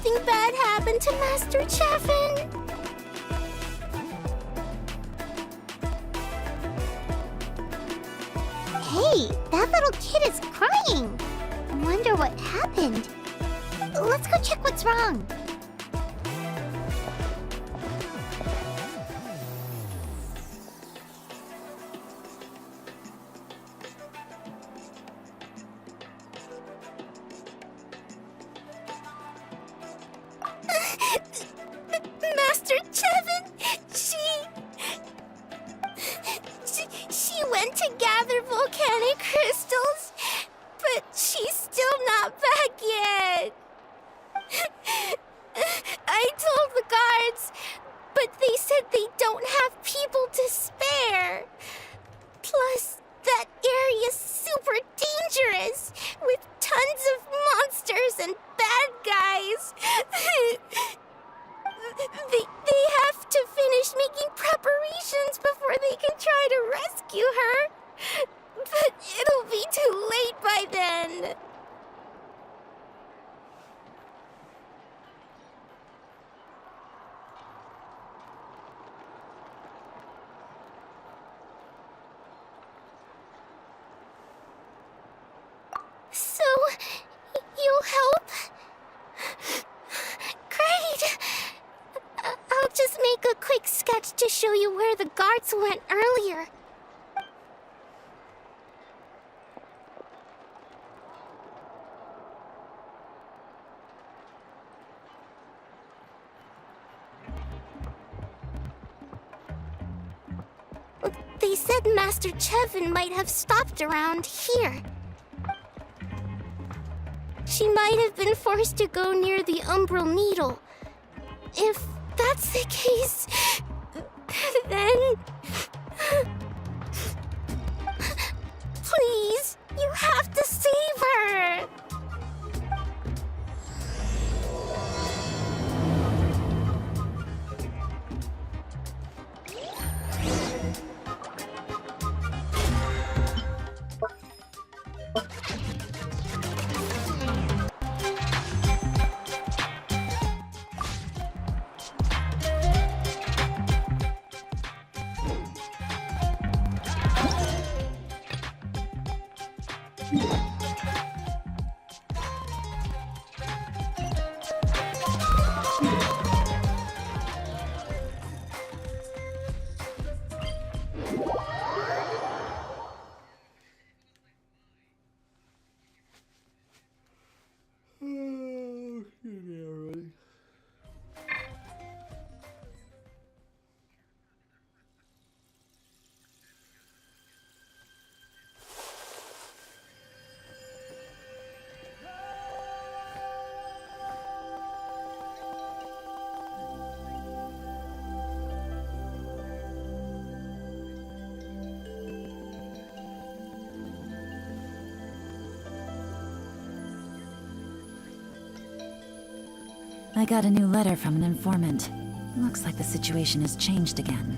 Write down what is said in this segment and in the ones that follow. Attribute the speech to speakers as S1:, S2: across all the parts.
S1: anything bad happen to Master Chevin? Hey, that little kid is crying. Wonder what happened. Let's go check what's wrong. Master Chevin, she went to gather volcanic crystals, but she's still not back yet. I told the guards, but they said they don't have people to spare. Plus, that area's super dangerous, with tons of monsters and bad guys. They have to finish making preparations before they can try to rescue her. But it'll be too late by then. So, you'll help? Great! I'll just make a quick sketch to show you where the guards went earlier. They said Master Chevin might have stopped around here. She might have been forced to go near the Umbral Needle. If that's the case, then... Please, you have to save her!
S2: I got a new letter from an informant. Looks like the situation has changed again.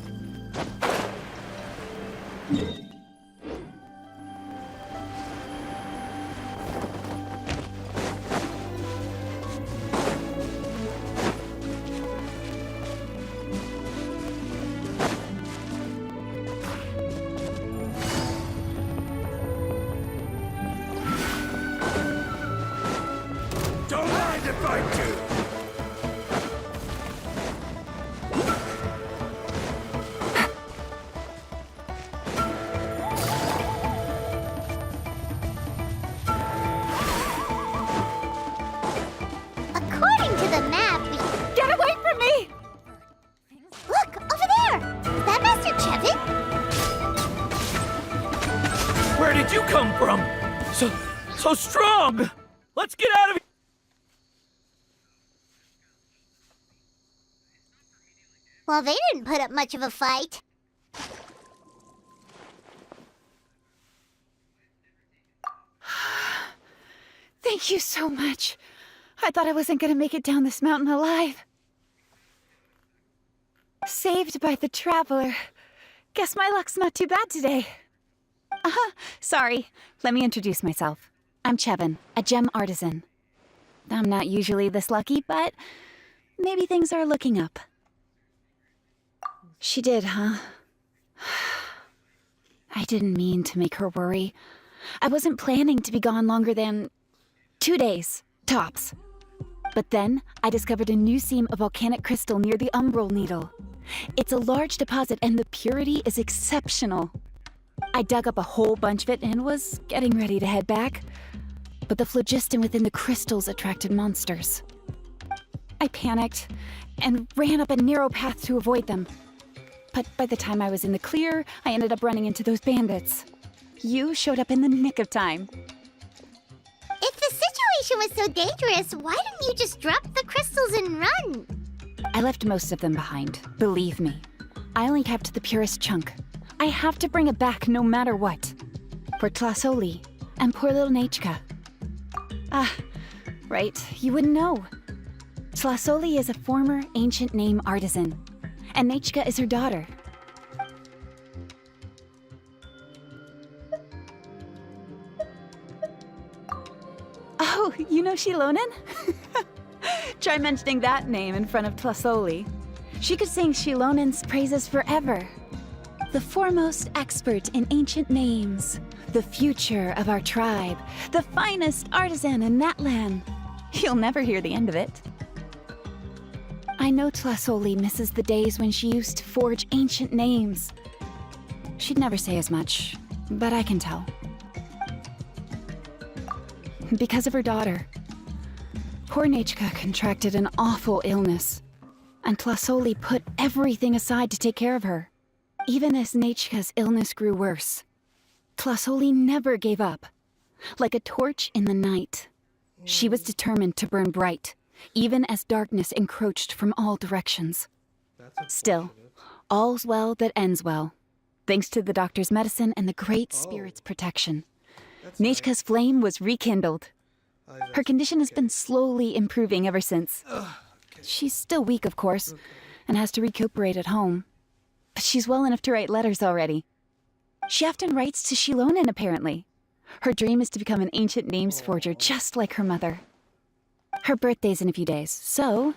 S3: Don't mind if I do!
S1: According to the map, we... Get away from me! Look, over there! Is that Master Chevin?
S3: Where did you come from? So strong! Let's get out of here!
S1: Well, they didn't put up much of a fight.
S4: Thank you so much. I thought I wasn't gonna make it down this mountain alive. Saved by the Traveler. Guess my luck's not too bad today. Sorry. Let me introduce myself. I'm Chevin, a gem artisan. I'm not usually this lucky, but maybe things are looking up. She did, huh? I didn't mean to make her worry. I wasn't planning to be gone longer than 2 days, tops. But then I discovered a new seam of volcanic crystal near the Umbral Needle. It's a large deposit and the purity is exceptional. I dug up a whole bunch of it and was getting ready to head back. But the phlogiston within the crystals attracted monsters. I panicked and ran up a narrow path to avoid them. But by the time I was in the clear, I ended up running into those bandits. You showed up in the nick of time.
S1: If the situation was so dangerous, why didn't you just drop the crystals and run?
S4: I left most of them behind, believe me. I only kept the purest chunk. I have to bring it back no matter what. For Tlasoli and poor little Nechka. Ah, right, you wouldn't know. Tlasoli is a former ancient name artisan, and Nechka is her daughter. Oh, you know Shilonen? Try mentioning that name in front of Tlasoli. She could sing Shilonen's praises forever. The foremost expert in ancient names, the future of our tribe, the finest artisan in that land. You'll never hear the end of it. I know Tlasoli misses the days when she used to forge ancient names. She'd never say as much, but I can tell. Because of her daughter. Poor Nechka contracted an awful illness, and Tlasoli put everything aside to take care of her. Even as Nechka's illness grew worse, Tlasoli never gave up. Like a torch in the night, she was determined to burn bright, even as darkness encroached from all directions. Still, all's well that ends well. Thanks to the doctor's medicine and the Great Spirit's protection, Nechka's flame was rekindled. Her condition has been slowly improving ever since. She's still weak, of course, and has to recuperate at home. But she's well enough to write letters already. She often writes to Shilonen, apparently. Her dream is to become an ancient names forger, just like her mother. Her birthday's in a few days, so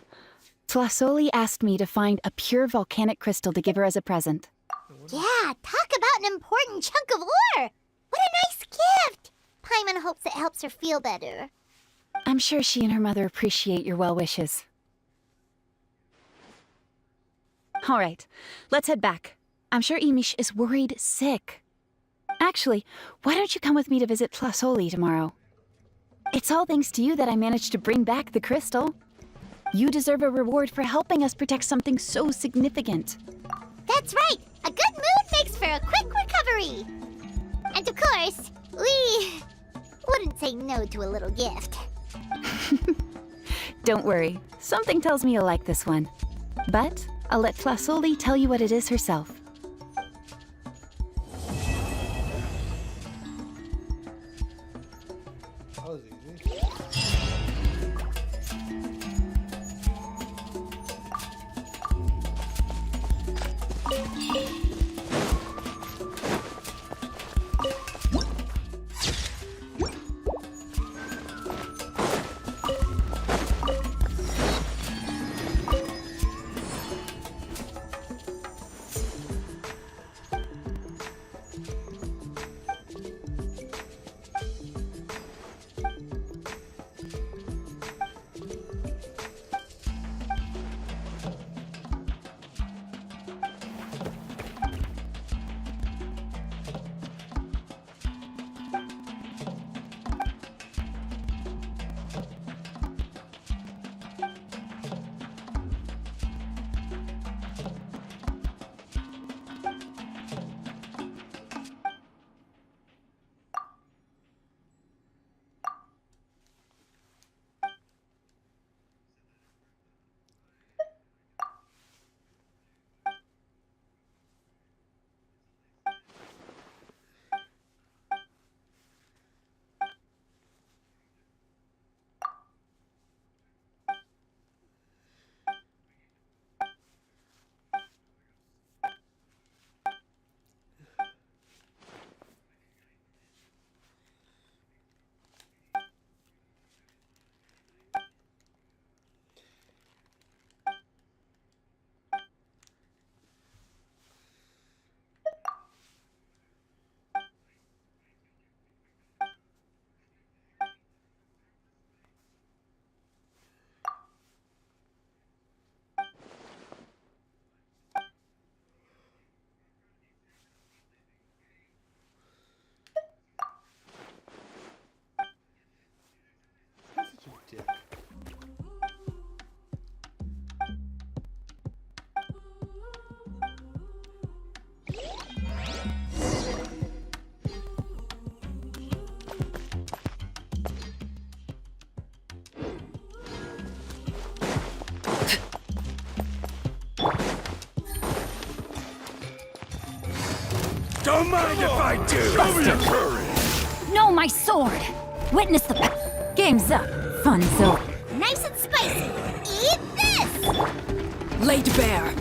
S4: Tlasoli asked me to find a pure volcanic crystal to give her as a present.
S1: Yeah, talk about an important chunk of ore! What a nice gift! Paimon hopes it helps her feel better.
S4: I'm sure she and her mother appreciate your well wishes. All right, let's head back. I'm sure Imish is worried sick. Actually, why don't you come with me to visit Tlasoli tomorrow? It's all thanks to you that I managed to bring back the crystal. You deserve a reward for helping us protect something so significant.
S1: That's right! A good mood makes for a quick recovery! And of course, we wouldn't say no to a little gift.
S4: Don't worry, something tells me you'll like this one. But I'll let Tlasoli tell you what it is herself.
S5: That was easy. Don't mind if I do! Show me your courage!
S2: No, my sword! Witness the game's up. Fun's over.
S1: Nice and spicy. Eat this!
S6: Laid bare.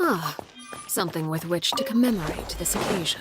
S6: Ah, something with which to commemorate this occasion.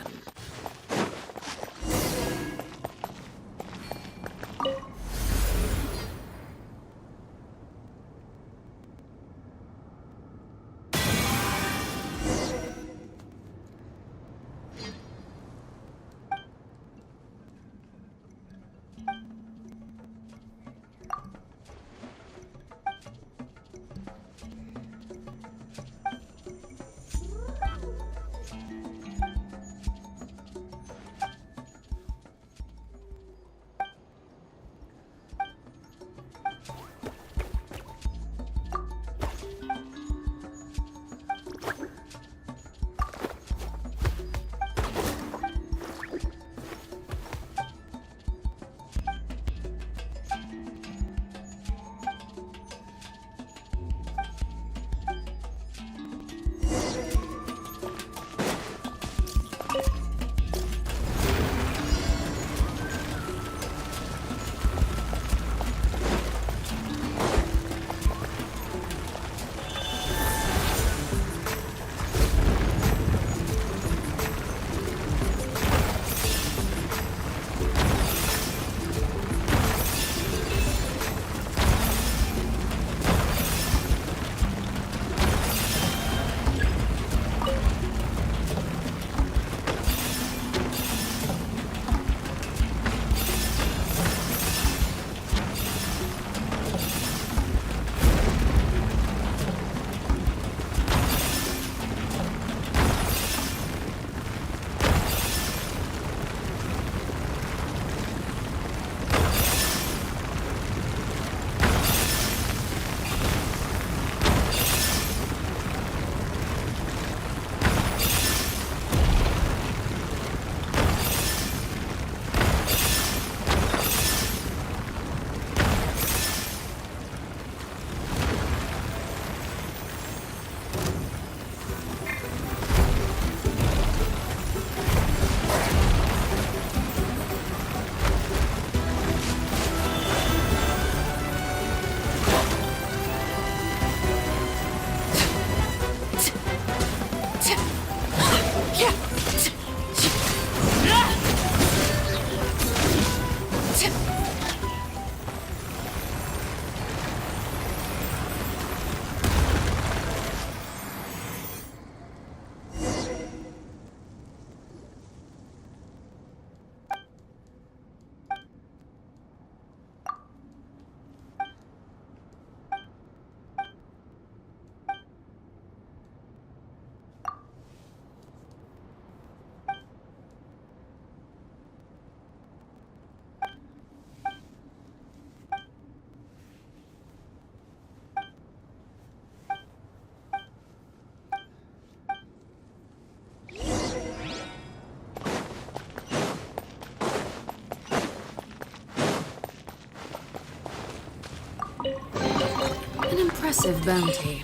S6: An impressive bounty.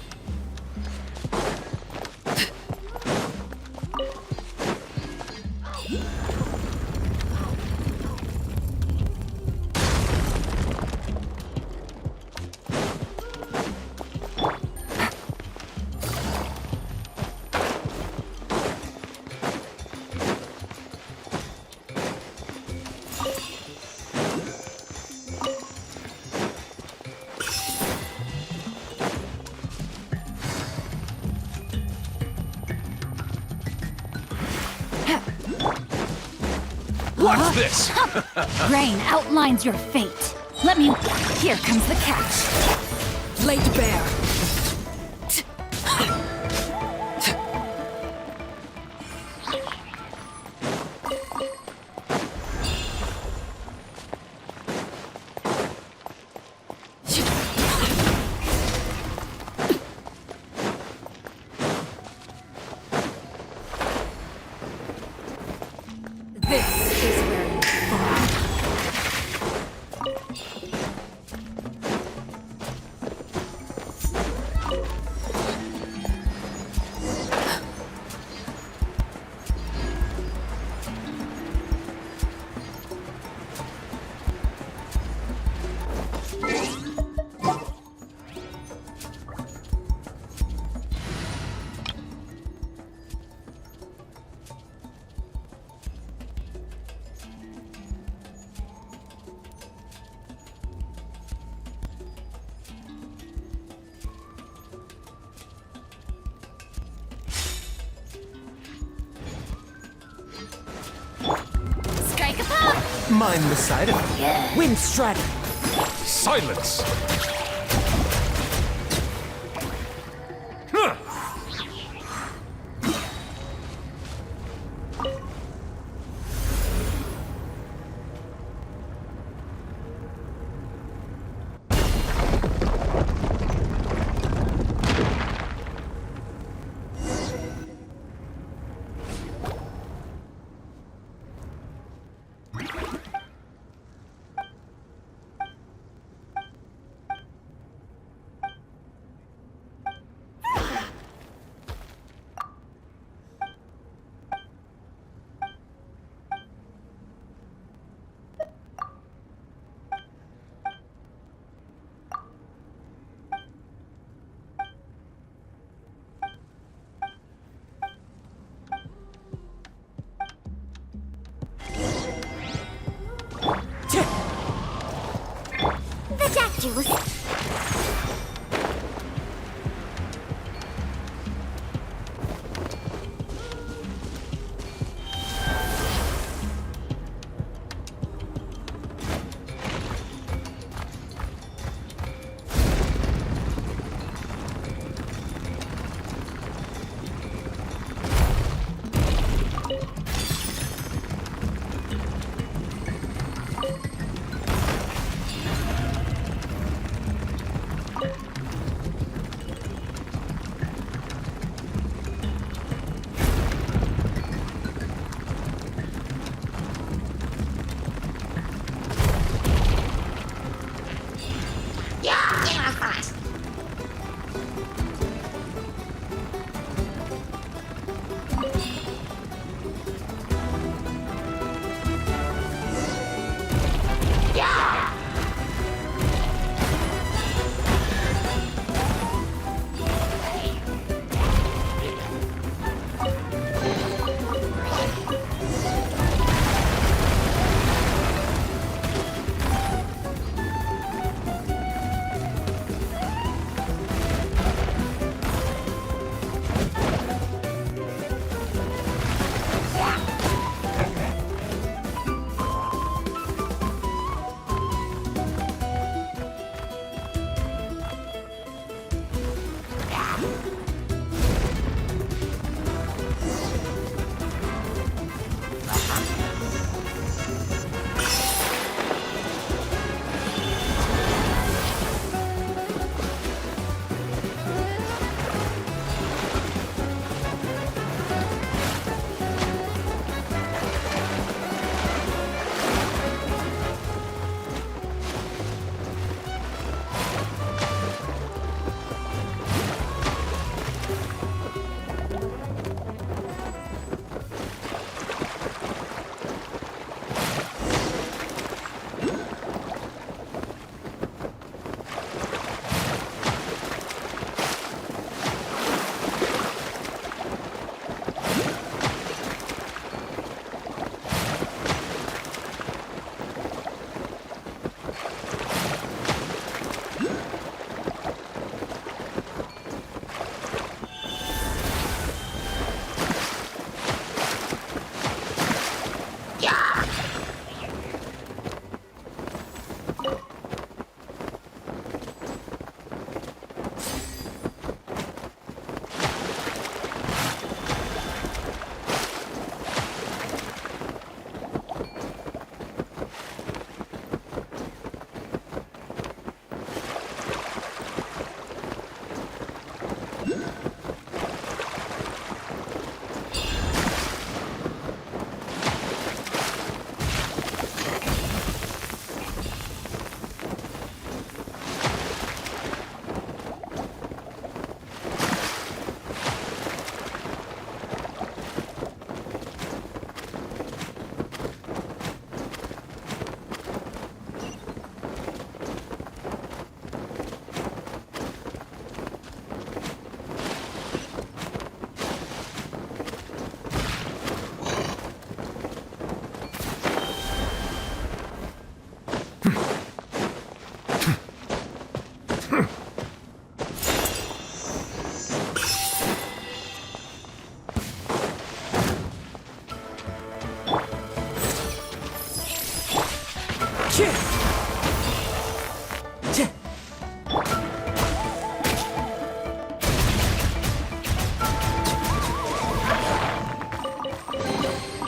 S5: Watch this!
S2: Rain outlines your fate. Let me... Here comes the catch.
S6: Laid bare. This is where you fall.
S7: mind the side effect. Wind strategy.
S5: Silence! Huh.
S1: Ridiculous.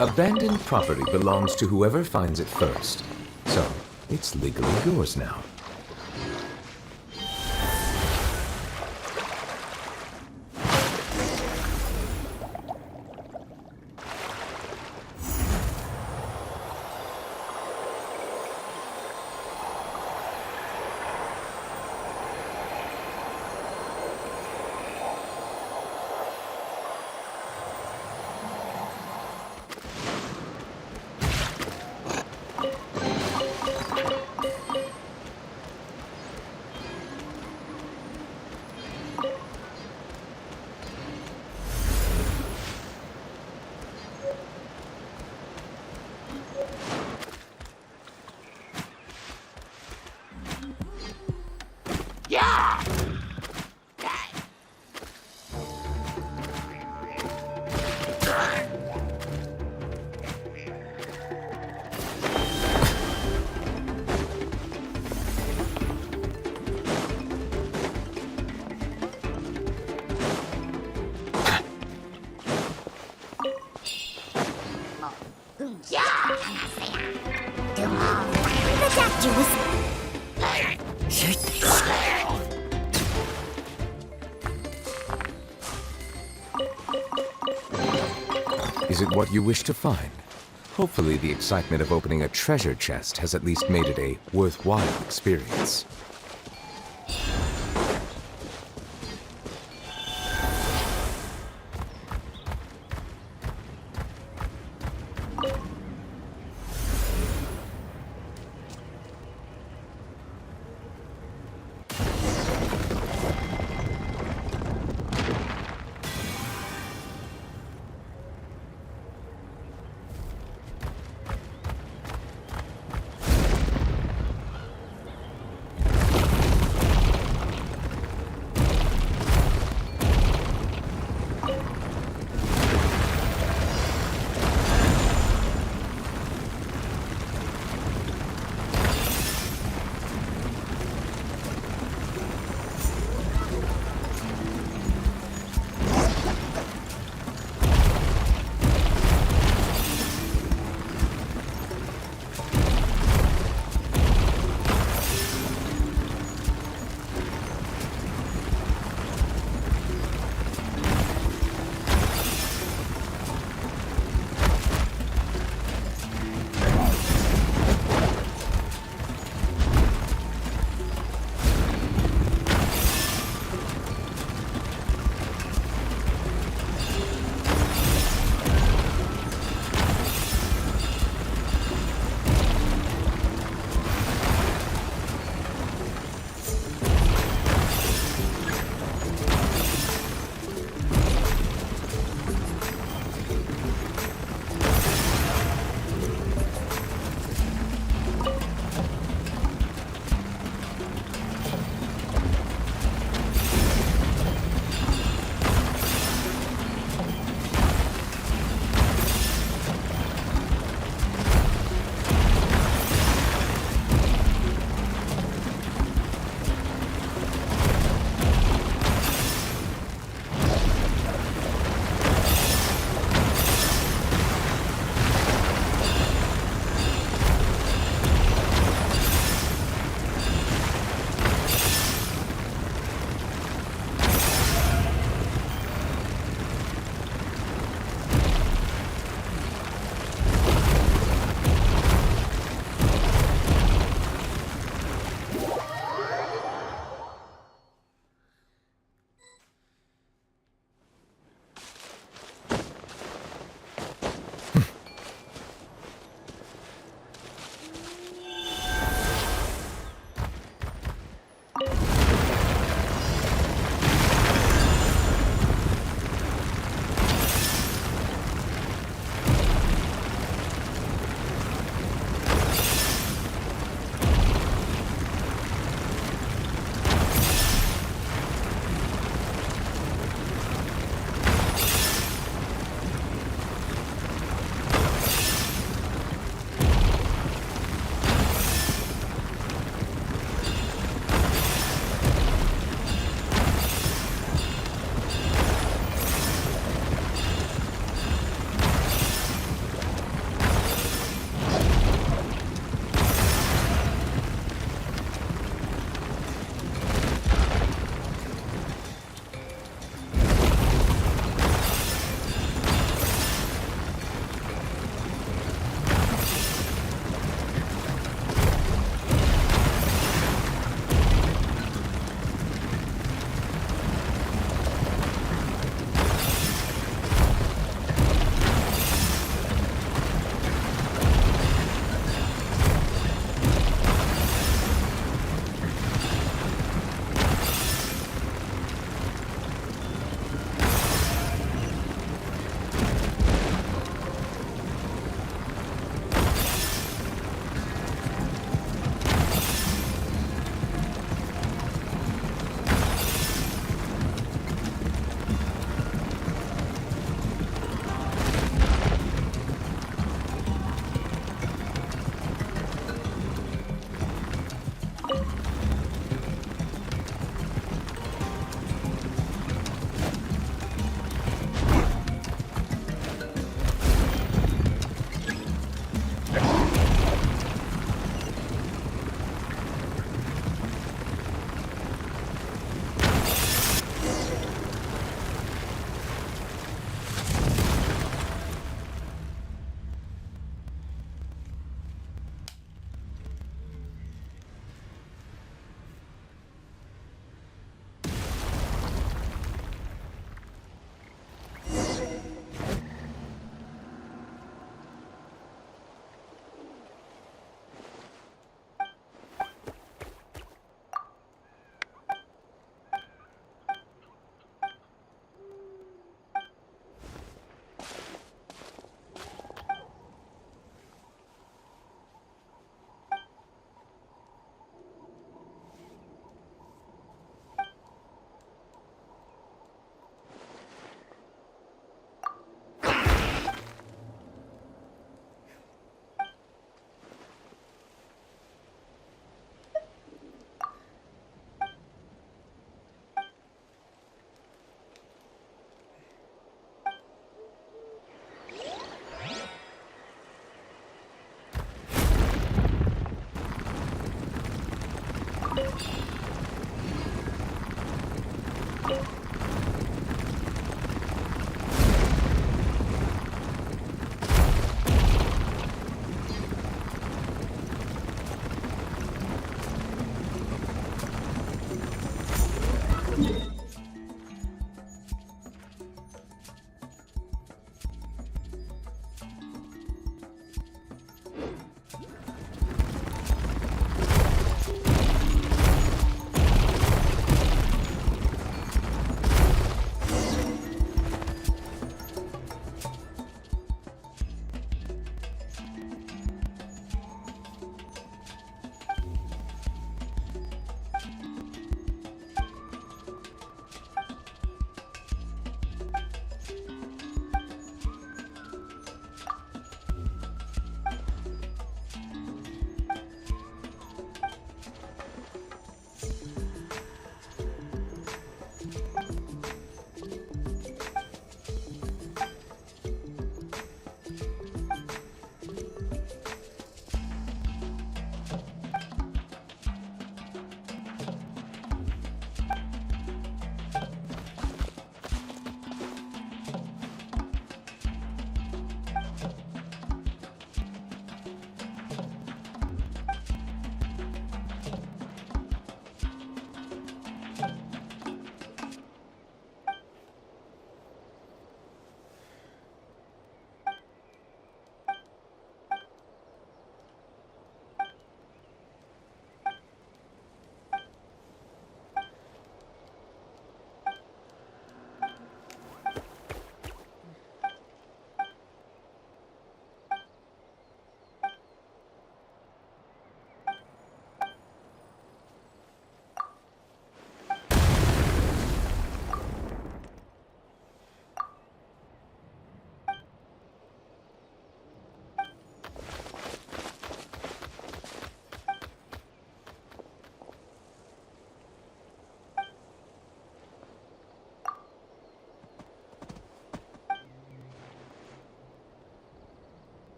S5: Abandoned property belongs to whoever finds it first. So, it's legally yours now.
S1: The doctor was...
S5: Is it what you wish to find? Hopefully the excitement of opening a treasure chest has at least made it a worthwhile experience.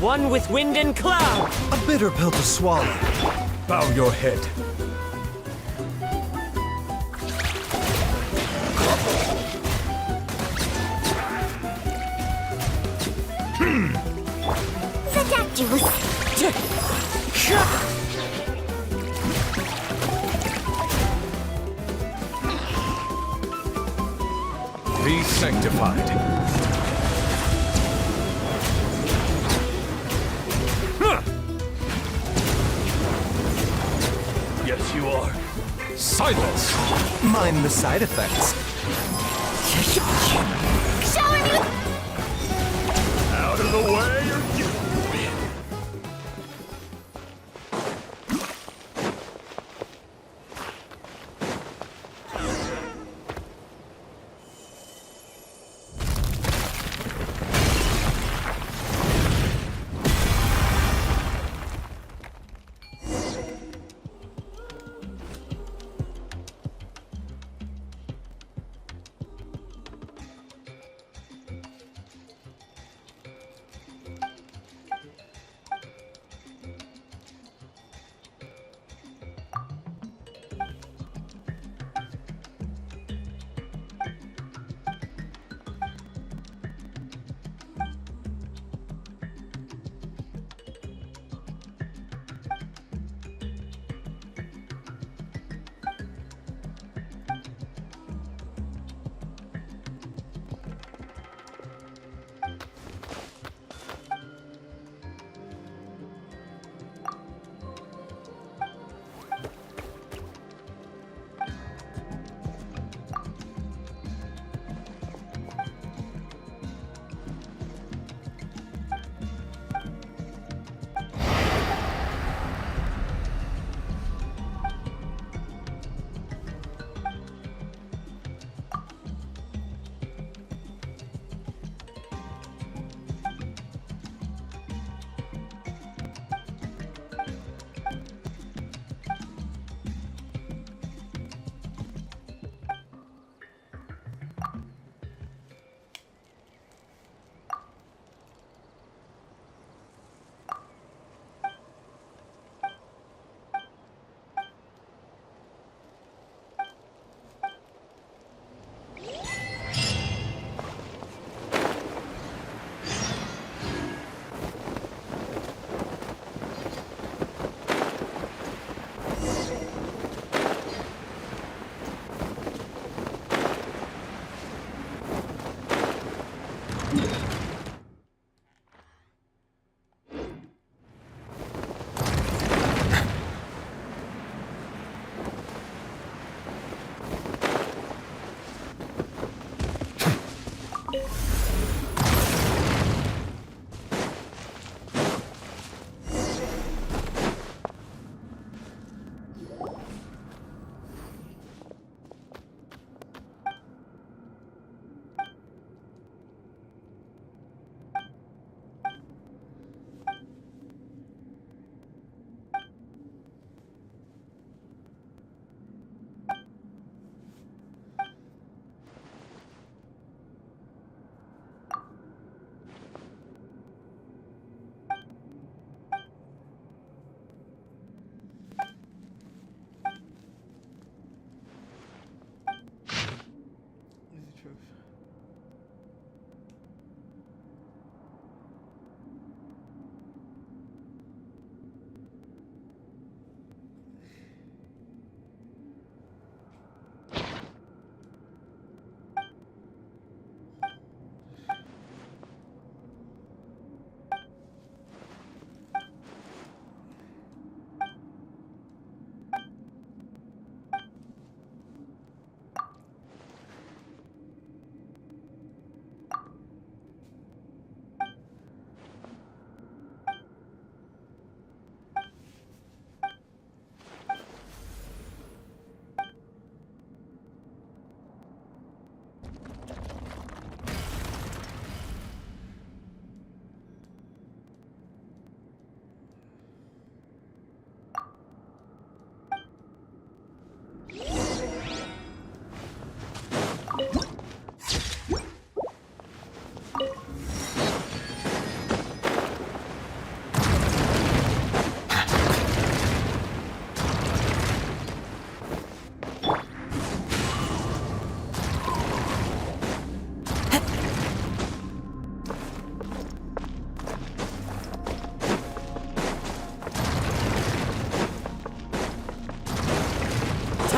S7: one with wind and cloud.
S8: A bitter pill to swallow.
S5: Bow your head. Be sanctified.
S3: Yes, you are.
S5: Silence!
S8: Mind the side effects.
S1: Shower me with
S3: Out of the way or you win.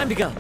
S7: Time to go.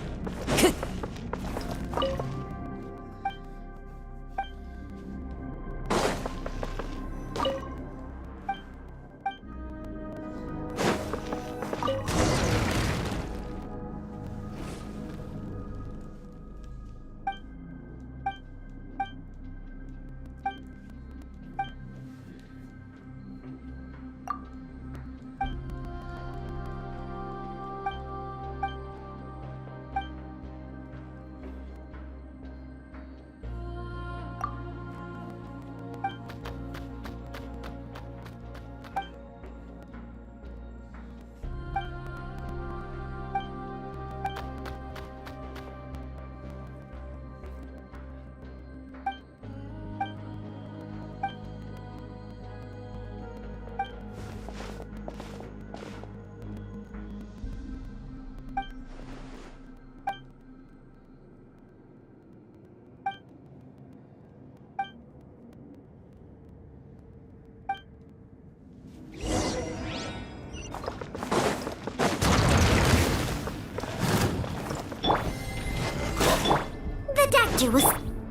S1: The doctor was...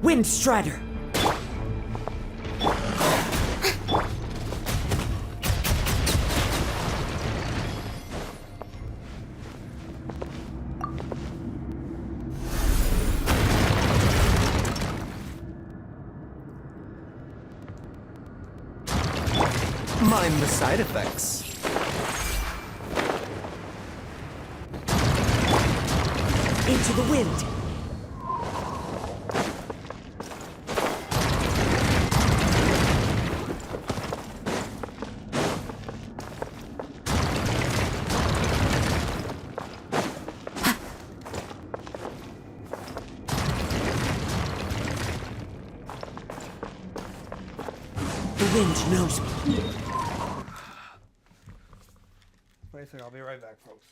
S7: Wind Strider.
S8: Mind the side effects.
S7: Into the wind. The wind knows me.
S9: Wait a second, I'll be right back, folks.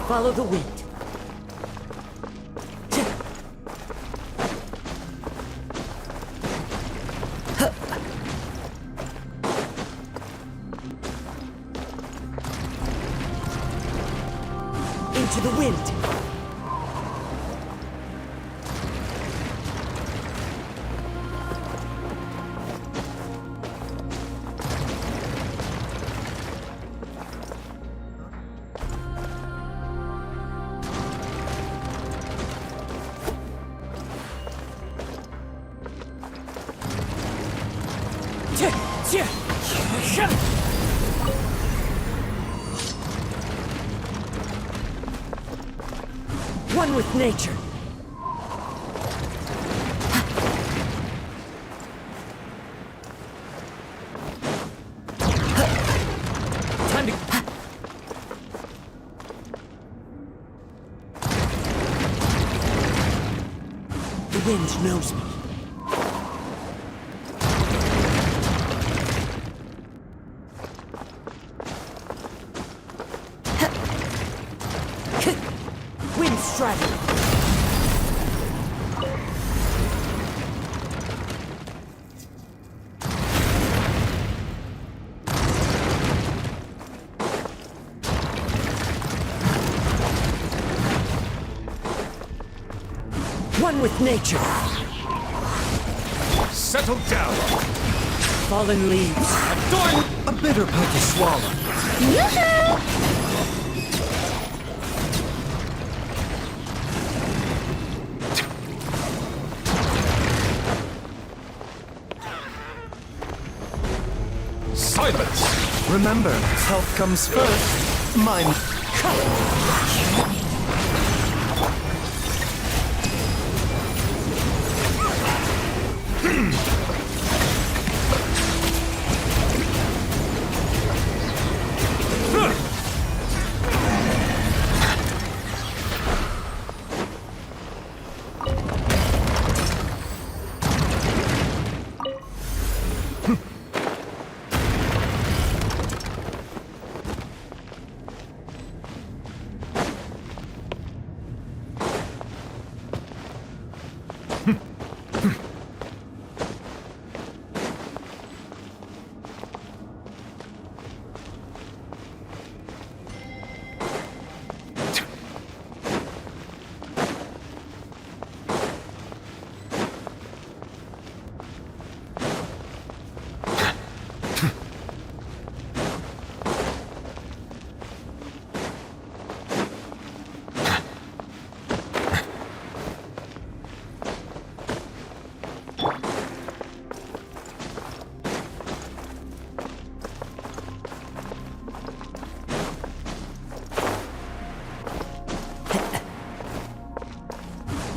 S7: Follow the wind. Into the wind. One with nature. Time to... The wind knows me. Wind strider. One with nature.
S5: Settle down!
S7: Fallen leaves.
S8: A bitter pill to swallow.
S5: Silence!
S8: Remember, health comes first. Mine.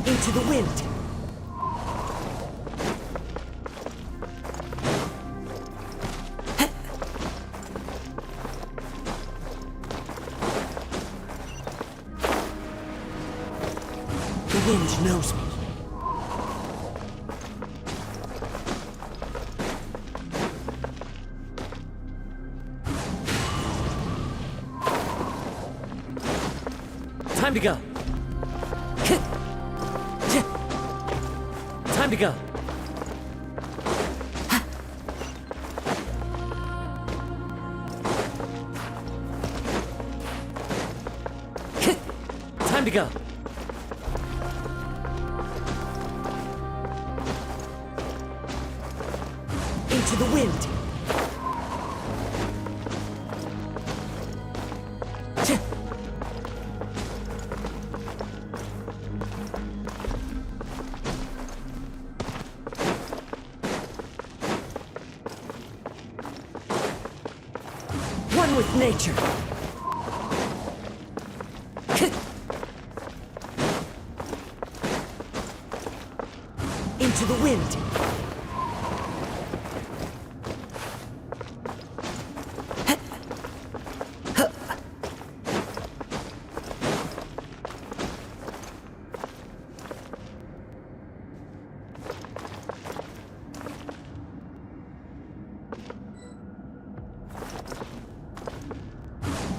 S7: Into the wind. The wind knows me. Time to go. Time to go. Time to go. Into the wind. One with nature. Into the wind.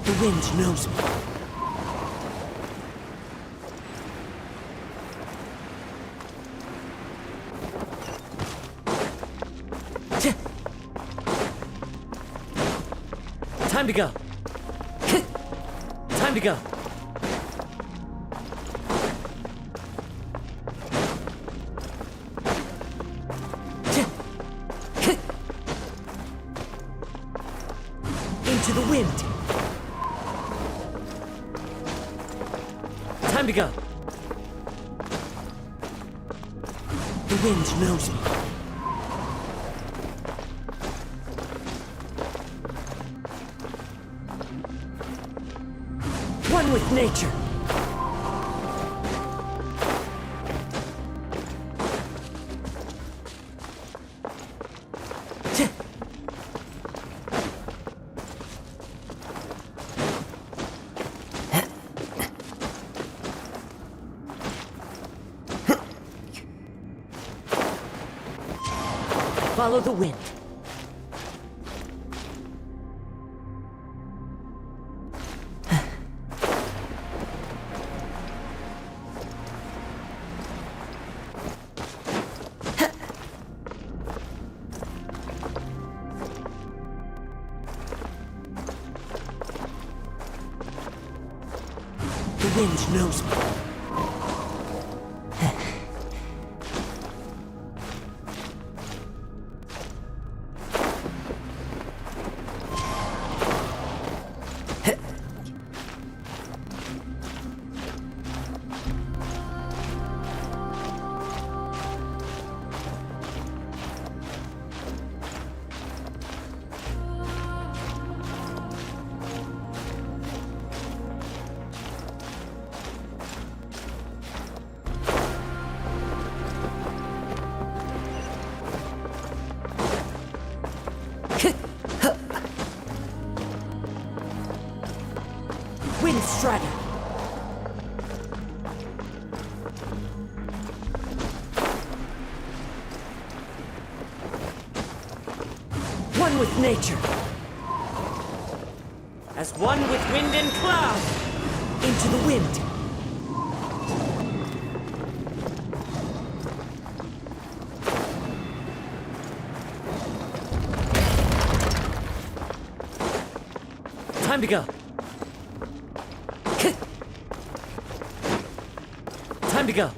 S7: The wind knows me. Time to go. Time to go. Into the wind. Time to go. The wind knows me. One with nature. Follow the wind. The wind knows me. Wind Strider. One with nature. As one with wind and cloud. Into the wind. Time to go. Time to go.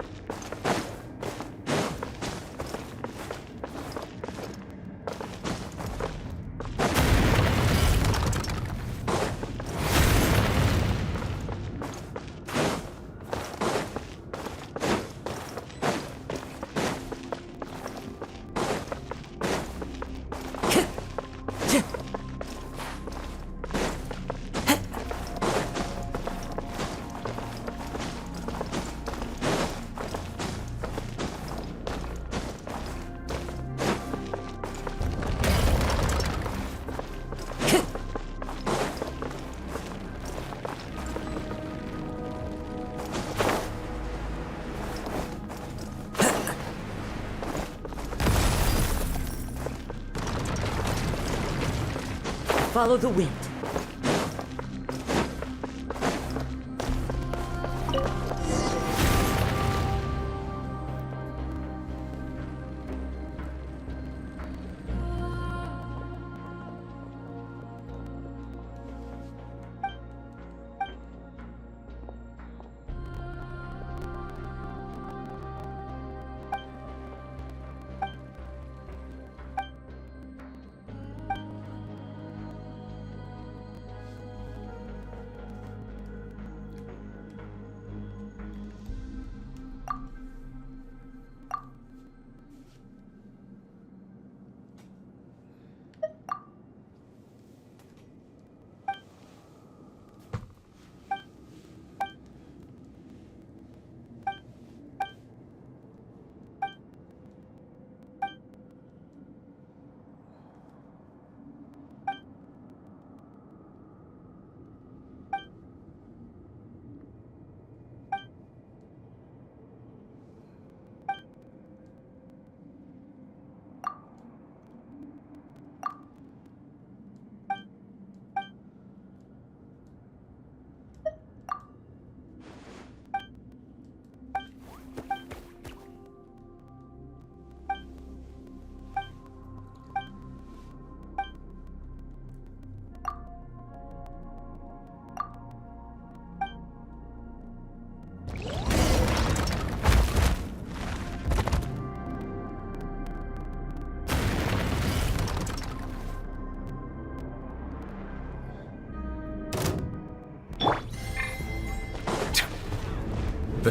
S7: Follow the wind.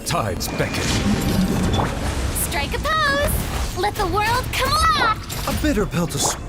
S5: tides beckon.
S1: Strike a pose! Let the world come alive!
S8: A bitter pill to swallow.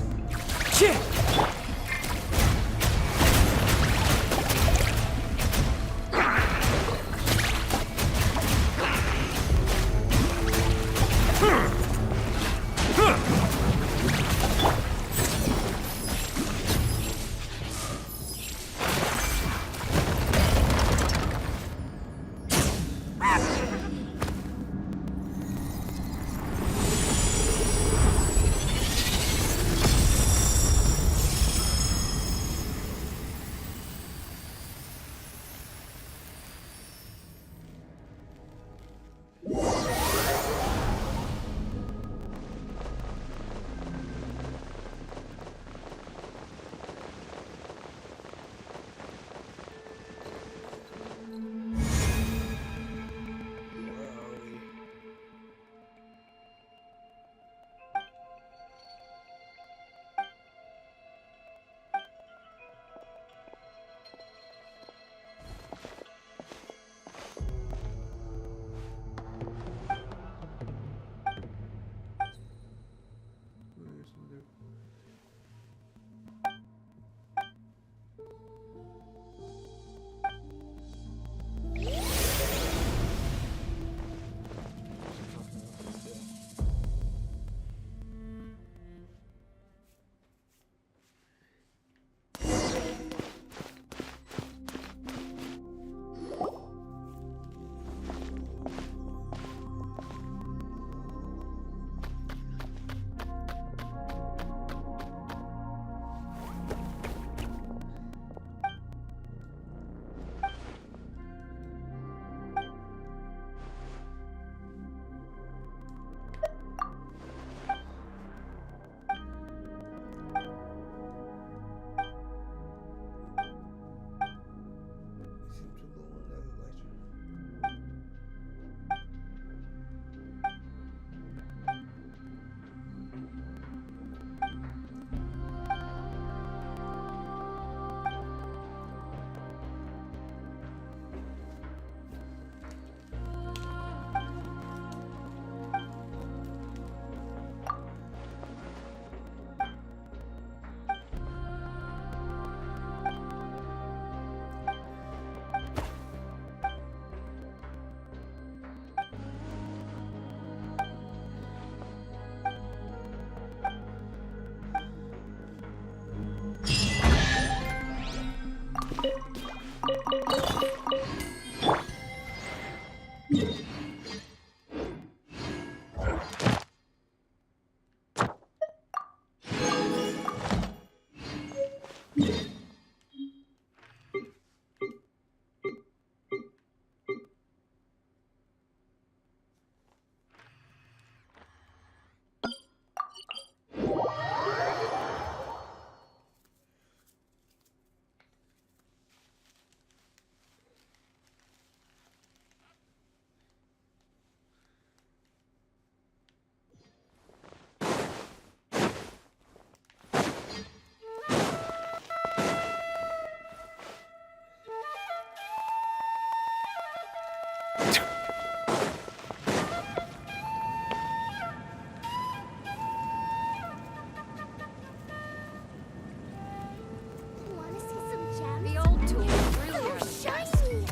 S1: Wanna see some gems?
S6: The old tools really are
S1: So
S6: the best.
S1: shiny!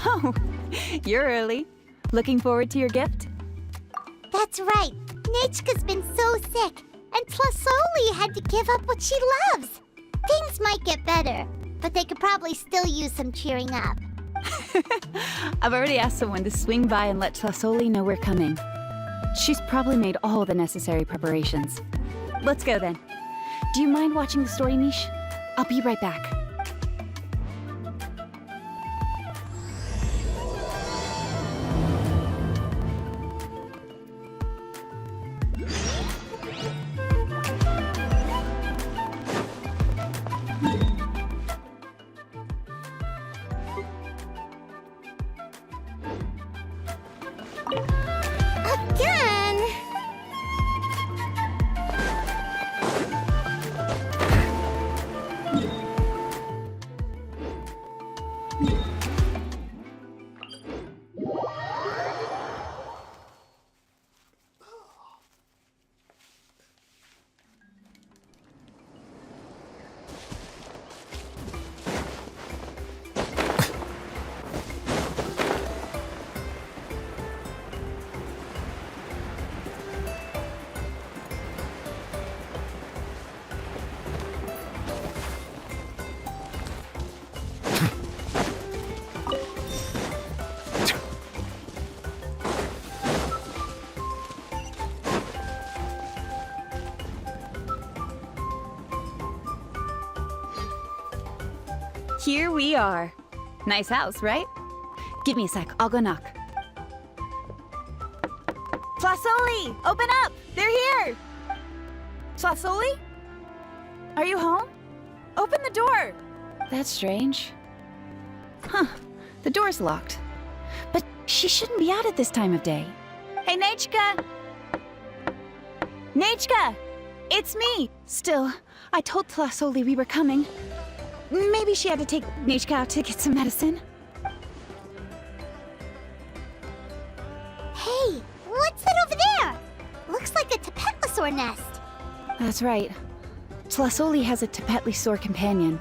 S4: Oh, you're early. Looking forward to your gift?
S1: That's right. Nechka's been so sick, and Tlasoli had to give up what she loves. Things might get better, but they could probably still use some cheering up.
S4: I've already asked someone to swing by and let Tlasoli know we're coming. She's probably made all the necessary preparations. Let's go then. Do you mind watching the story, Mish? I'll be right back.
S1: Again!
S4: Here we are. Nice house, right? Give me a sec, I'll go knock. Tlasoli, open up! They're here! Tlasoli? Are you home? Open the door! That's strange. Huh, the door's locked. But she shouldn't be out at this time of day. Hey, Nechka! Nechka! It's me! Still, I told Tlasoli we were coming. Maybe she had to take Nechka out to get some medicine.
S1: Hey, what's that over there? Looks like a Tapetlosaur nest.
S4: That's right. Tlasoli has a Tapetlosaur companion.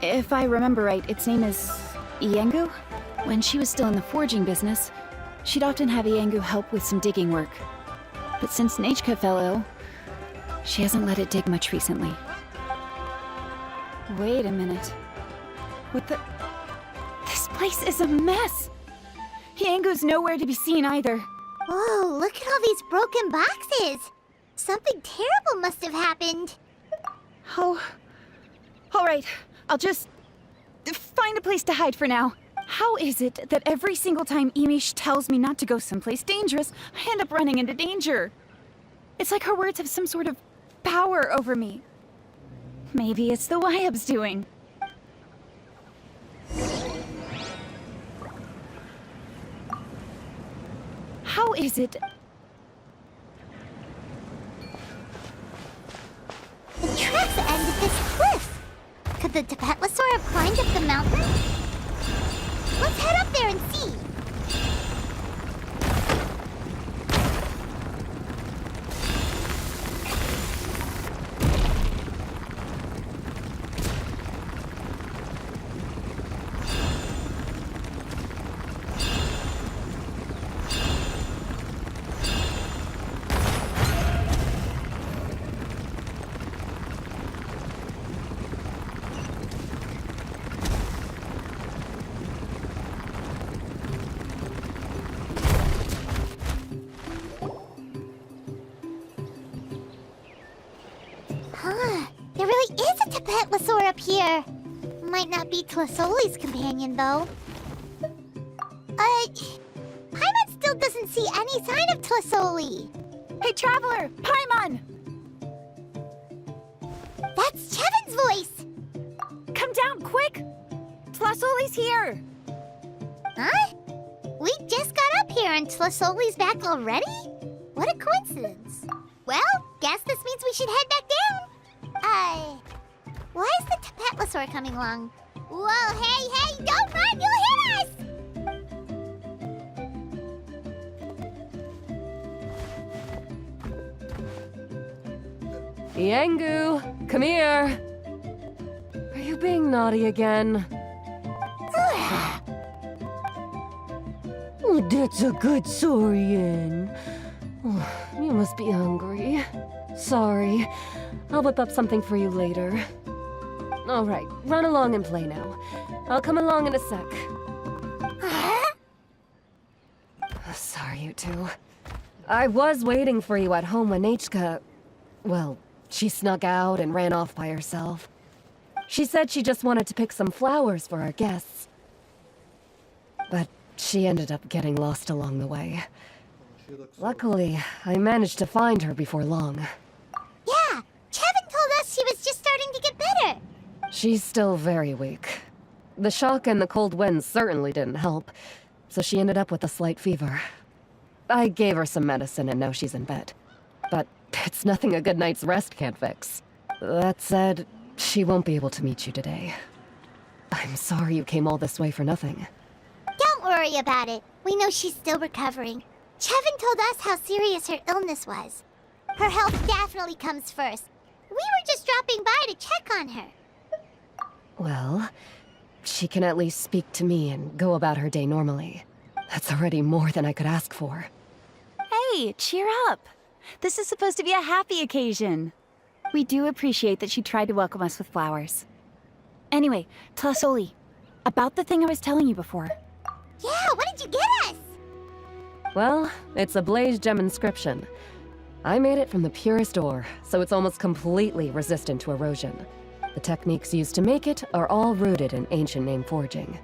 S4: If I remember right, its name is Iengu? When she was still in the forging business, she'd often have Iengu help with some digging work. But since Nechka fell ill, she hasn't let it dig much recently. Wait a minute. What the... This place is a mess! Iengu's nowhere to be seen either.
S1: Whoa, look at all these broken boxes. Something terrible must have happened.
S4: Oh... Alright, I'll just... find a place to hide for now. How is it that every single time Imish tells me not to go someplace dangerous, I end up running into danger? It's like her words have some sort of power over me. Maybe it's the Wyab's doing. How is it...
S1: The tracks ended this cliff. Could the Tapetlosaur have climbed up the mountain? Let's head up there and see. There really is a Tapetlosaur up here. Might not be Tlasoli's companion, though. Paimon still doesn't see any sign of Tlasoli.
S4: Hey, Traveler! Paimon!
S1: That's Chevin's voice!
S4: Come down, quick! Tlasoli's here!
S1: Huh? We just got up here and Tlasoli's back already? What a coincidence. Well, guess this means we should head back down. Why is the Tapetlosaur coming along? Whoa, hey, don't run! You'll hit us!
S6: Iengu, come here. Are you being naughty again? Oh, that's a good saurian. Oh, you must be hungry. Sorry. I'll whip up something for you later. All right, run along and play now. I'll come along in a sec. Sorry, you two. I was waiting for you at home when Nechka... Well, she snuck out and ran off by herself. She said she just wanted to pick some flowers for our guests. But she ended up getting lost along the way. Luckily, I managed to find her before long.
S1: Yeah, Chevin told us she was just starting to get better.
S6: She's still very weak. The shock and the cold winds certainly didn't help, so she ended up with a slight fever. I gave her some medicine and now she's in bed. But it's nothing a good night's rest can't fix. That said, she won't be able to meet you today. I'm sorry you came all this way for nothing.
S1: Don't worry about it. We know she's still recovering. Chevin told us how serious her illness was. Her health definitely comes first. We were just dropping by to check on her.
S6: Well, she can at least speak to me and go about her day normally. That's already more than I could ask for.
S4: Hey, cheer up! This is supposed to be a happy occasion. We do appreciate that she tried to welcome us with flowers. Anyway, Tlasoli, about the thing I was telling you before.
S1: Yeah, what did you get us?
S6: Well, it's a blaze gem inscription. I made it from the purest ore, so it's almost completely resistant to erosion. The techniques used to make it are all rooted in ancient name forging.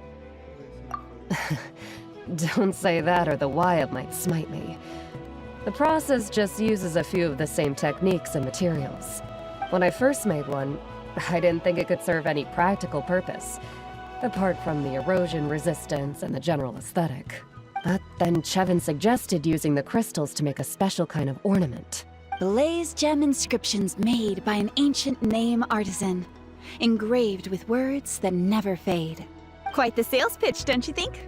S6: Don't say that or the Wild might smite me. The process just uses a few of the same techniques and materials. When I first made one, I didn't think it could serve any practical purpose, apart from the erosion resistance and the general aesthetic. But then Chevin suggested using the crystals to make a special kind of ornament.
S4: Blaze gem inscriptions made by an ancient name artisan, engraved with words that never fade. Quite the sales pitch, don't you think?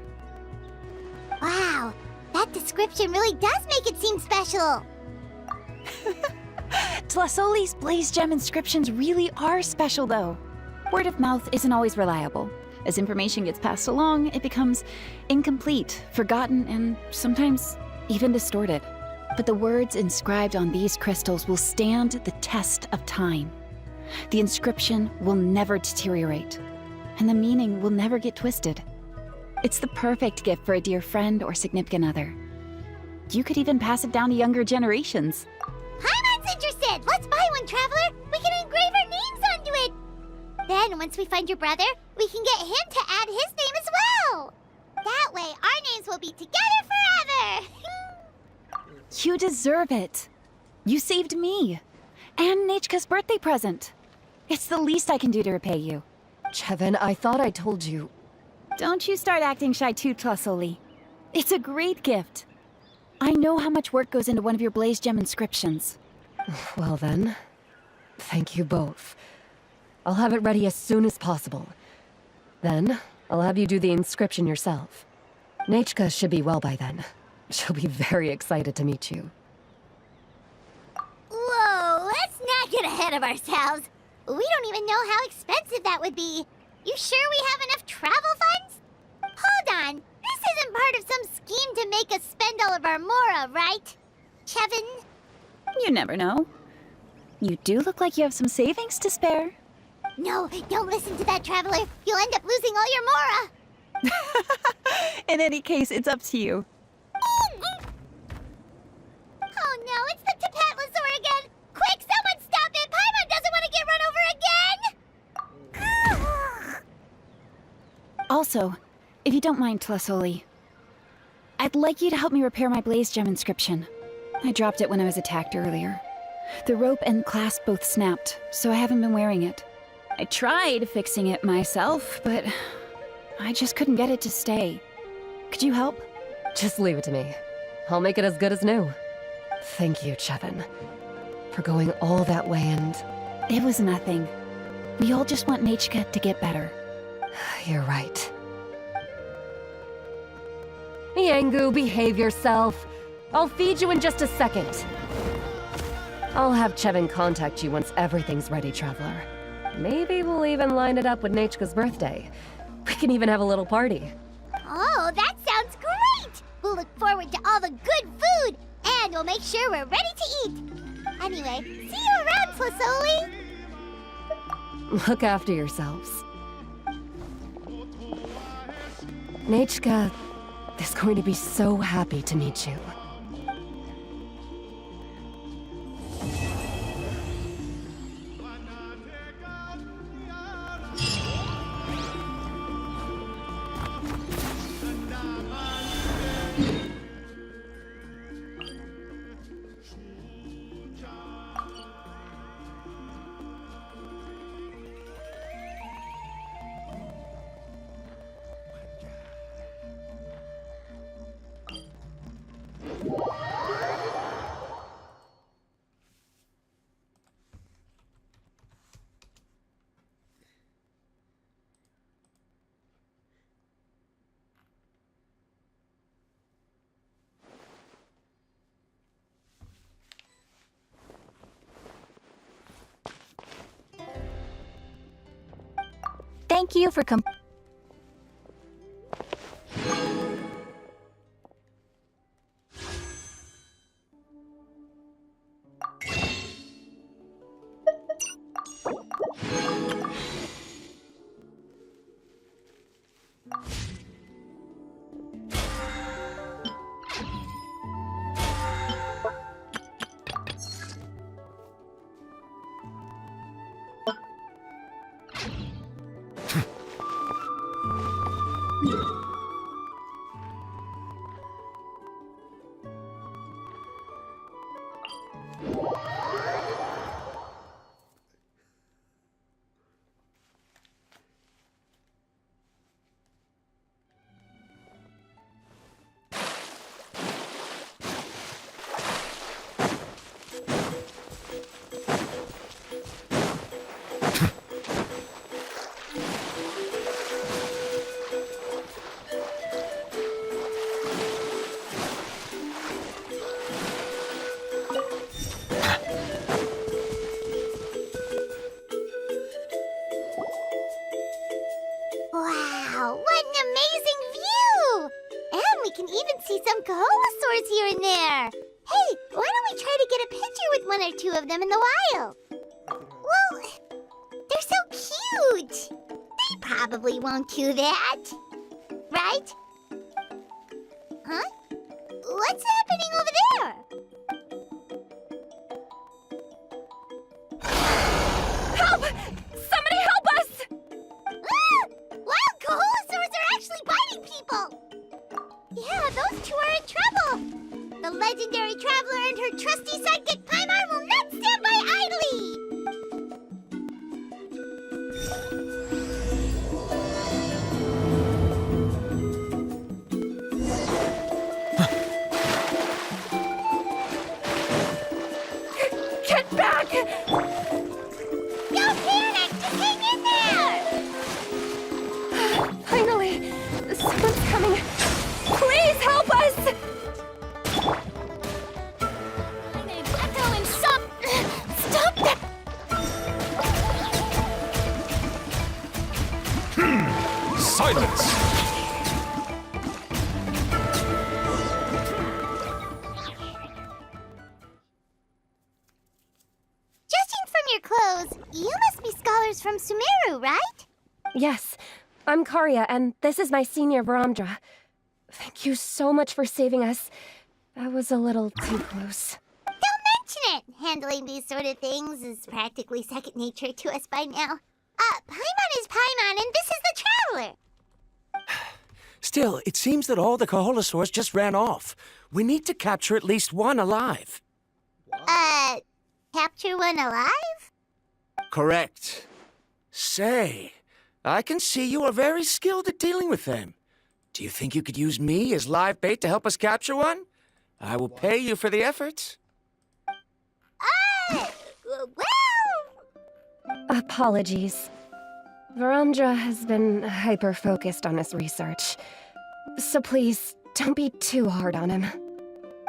S1: Wow, that description really does make it seem special.
S4: Tlasoli's blaze gem inscriptions really are special, though. Word of mouth isn't always reliable. As information gets passed along, it becomes incomplete, forgotten, and sometimes even distorted. But the words inscribed on these crystals will stand the test of time. The inscription will never deteriorate, and the meaning will never get twisted. It's the perfect gift for a dear friend or significant other. You could even pass it down to younger generations.
S1: Paimon's interested! Let's buy one, Traveler! We can engrave our names onto it! Then, once we find your brother, we can get him to add his name as well! That way, our names will be together forever!
S4: You deserve it. You saved me. And Nechka's birthday present. It's the least I can do to repay you.
S6: Chevin, I thought I told you.
S4: Don't you start acting shy too, Tlasoli. It's a great gift. I know how much work goes into one of your blaze gem inscriptions.
S6: Well then, thank you both. I'll have it ready as soon as possible. Then, I'll have you do the inscription yourself. Nechka should be well by then. She'll be very excited to meet you.
S1: Whoa, let's not get ahead of ourselves. We don't even know how expensive that would be. You sure we have enough travel funds? Hold on, this isn't part of some scheme to make us spend all of our mora, right? Chevin?
S4: You never know. You do look like you have some savings to spare.
S1: No, don't listen to that, Traveler. You'll end up losing all your mora.
S4: In any case, it's up to you.
S1: Oh no, it's the Tapatlasaur again! Quick, someone stop it! Paimon doesn't want to get run over again!
S4: Also, if you don't mind, Tlasoli, I'd like you to help me repair my blaze gem inscription. I dropped it when I was attacked earlier. The rope and clasp both snapped, so I haven't been wearing it. I tried fixing it myself, but I just couldn't get it to stay. Could you help?
S6: Just leave it to me. I'll make it as good as new. Thank you, Chevin, for going all that way and...
S4: It was nothing. We all just want Nechka to get better.
S6: You're right. Yangu, behave yourself. I'll feed you in just a second. I'll have Chevin contact you once everything's ready, Traveler. Maybe we'll even line it up with Nechka's birthday. We can even have a little party.
S1: Oh, that sounds great! We'll look forward to all the good food, and we'll make sure we're ready to eat. Anyway, see you around, Tlasoli!
S6: Look after yourselves. Nechka is going to be so happy to meet you.
S4: Thank you for
S1: see some Kaholosaurs here and there. Hey, why don't we try to get a picture with one or two of them in the wild? Well, they're so cute. They probably won't do that. Right? Huh? What's happening over there?
S6: Help! Somebody help us!
S1: Ah! Wild Kaholosaurs are actually biting people! Yeah, those two are in trouble! The legendary traveler and her trusty sidekick Paimon will not stand by idly!
S6: Get back!
S1: Don't panic! Just hang in there!
S6: Finally, someone's coming. Please help us!
S1: Echo and stop! Stop that!
S5: Silence!
S1: Judging from your clothes, you must be scholars from Sumeru, right?
S6: Yes, I'm Karia, and this is my senior Varamdra. Thank you so much for saving us. That was a little too close.
S1: Don't mention it! Handling these sort of things is practically second nature to us by now. Paimon is Paimon, and this is the Traveler!
S8: Still, it seems that all the Kaholosaurs just ran off. We need to capture at least one alive.
S1: Capture one alive?
S8: Correct. Say, I can see you are very skilled at dealing with them. Do you think you could use me as live bait to help us capture one? I will pay you for the effort.
S1: Well...
S6: Apologies. Varamdra has been hyper-focused on his research. So please, don't be too hard on him.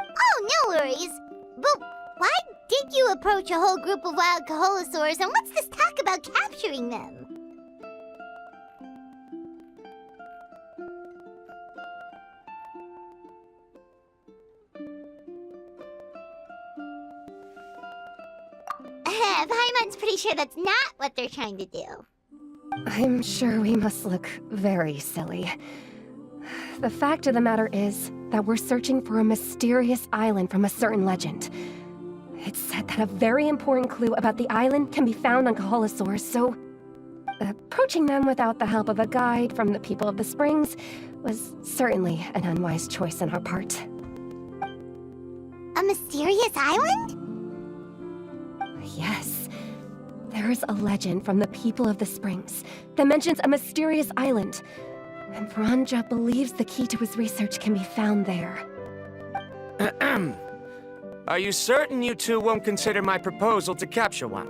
S1: Oh, no worries. But why did you approach a whole group of wild Kaholosaurs, and what's this talk about capturing them? Paimon's pretty sure that's not what they're trying to do.
S6: I'm sure we must look very silly. The fact of the matter is that we're searching for a mysterious island from a certain legend. It's said that a very important clue about the island can be found on Kaholosaurs, so approaching them without the help of a guide from the people of the Springs was certainly an unwise choice on our part.
S1: A mysterious island?
S6: Yes. There's a legend from the people of the Springs that mentions a mysterious island, and Varamdra believes the key to his research can be found there.
S8: Are you certain you two won't consider my proposal to capture one?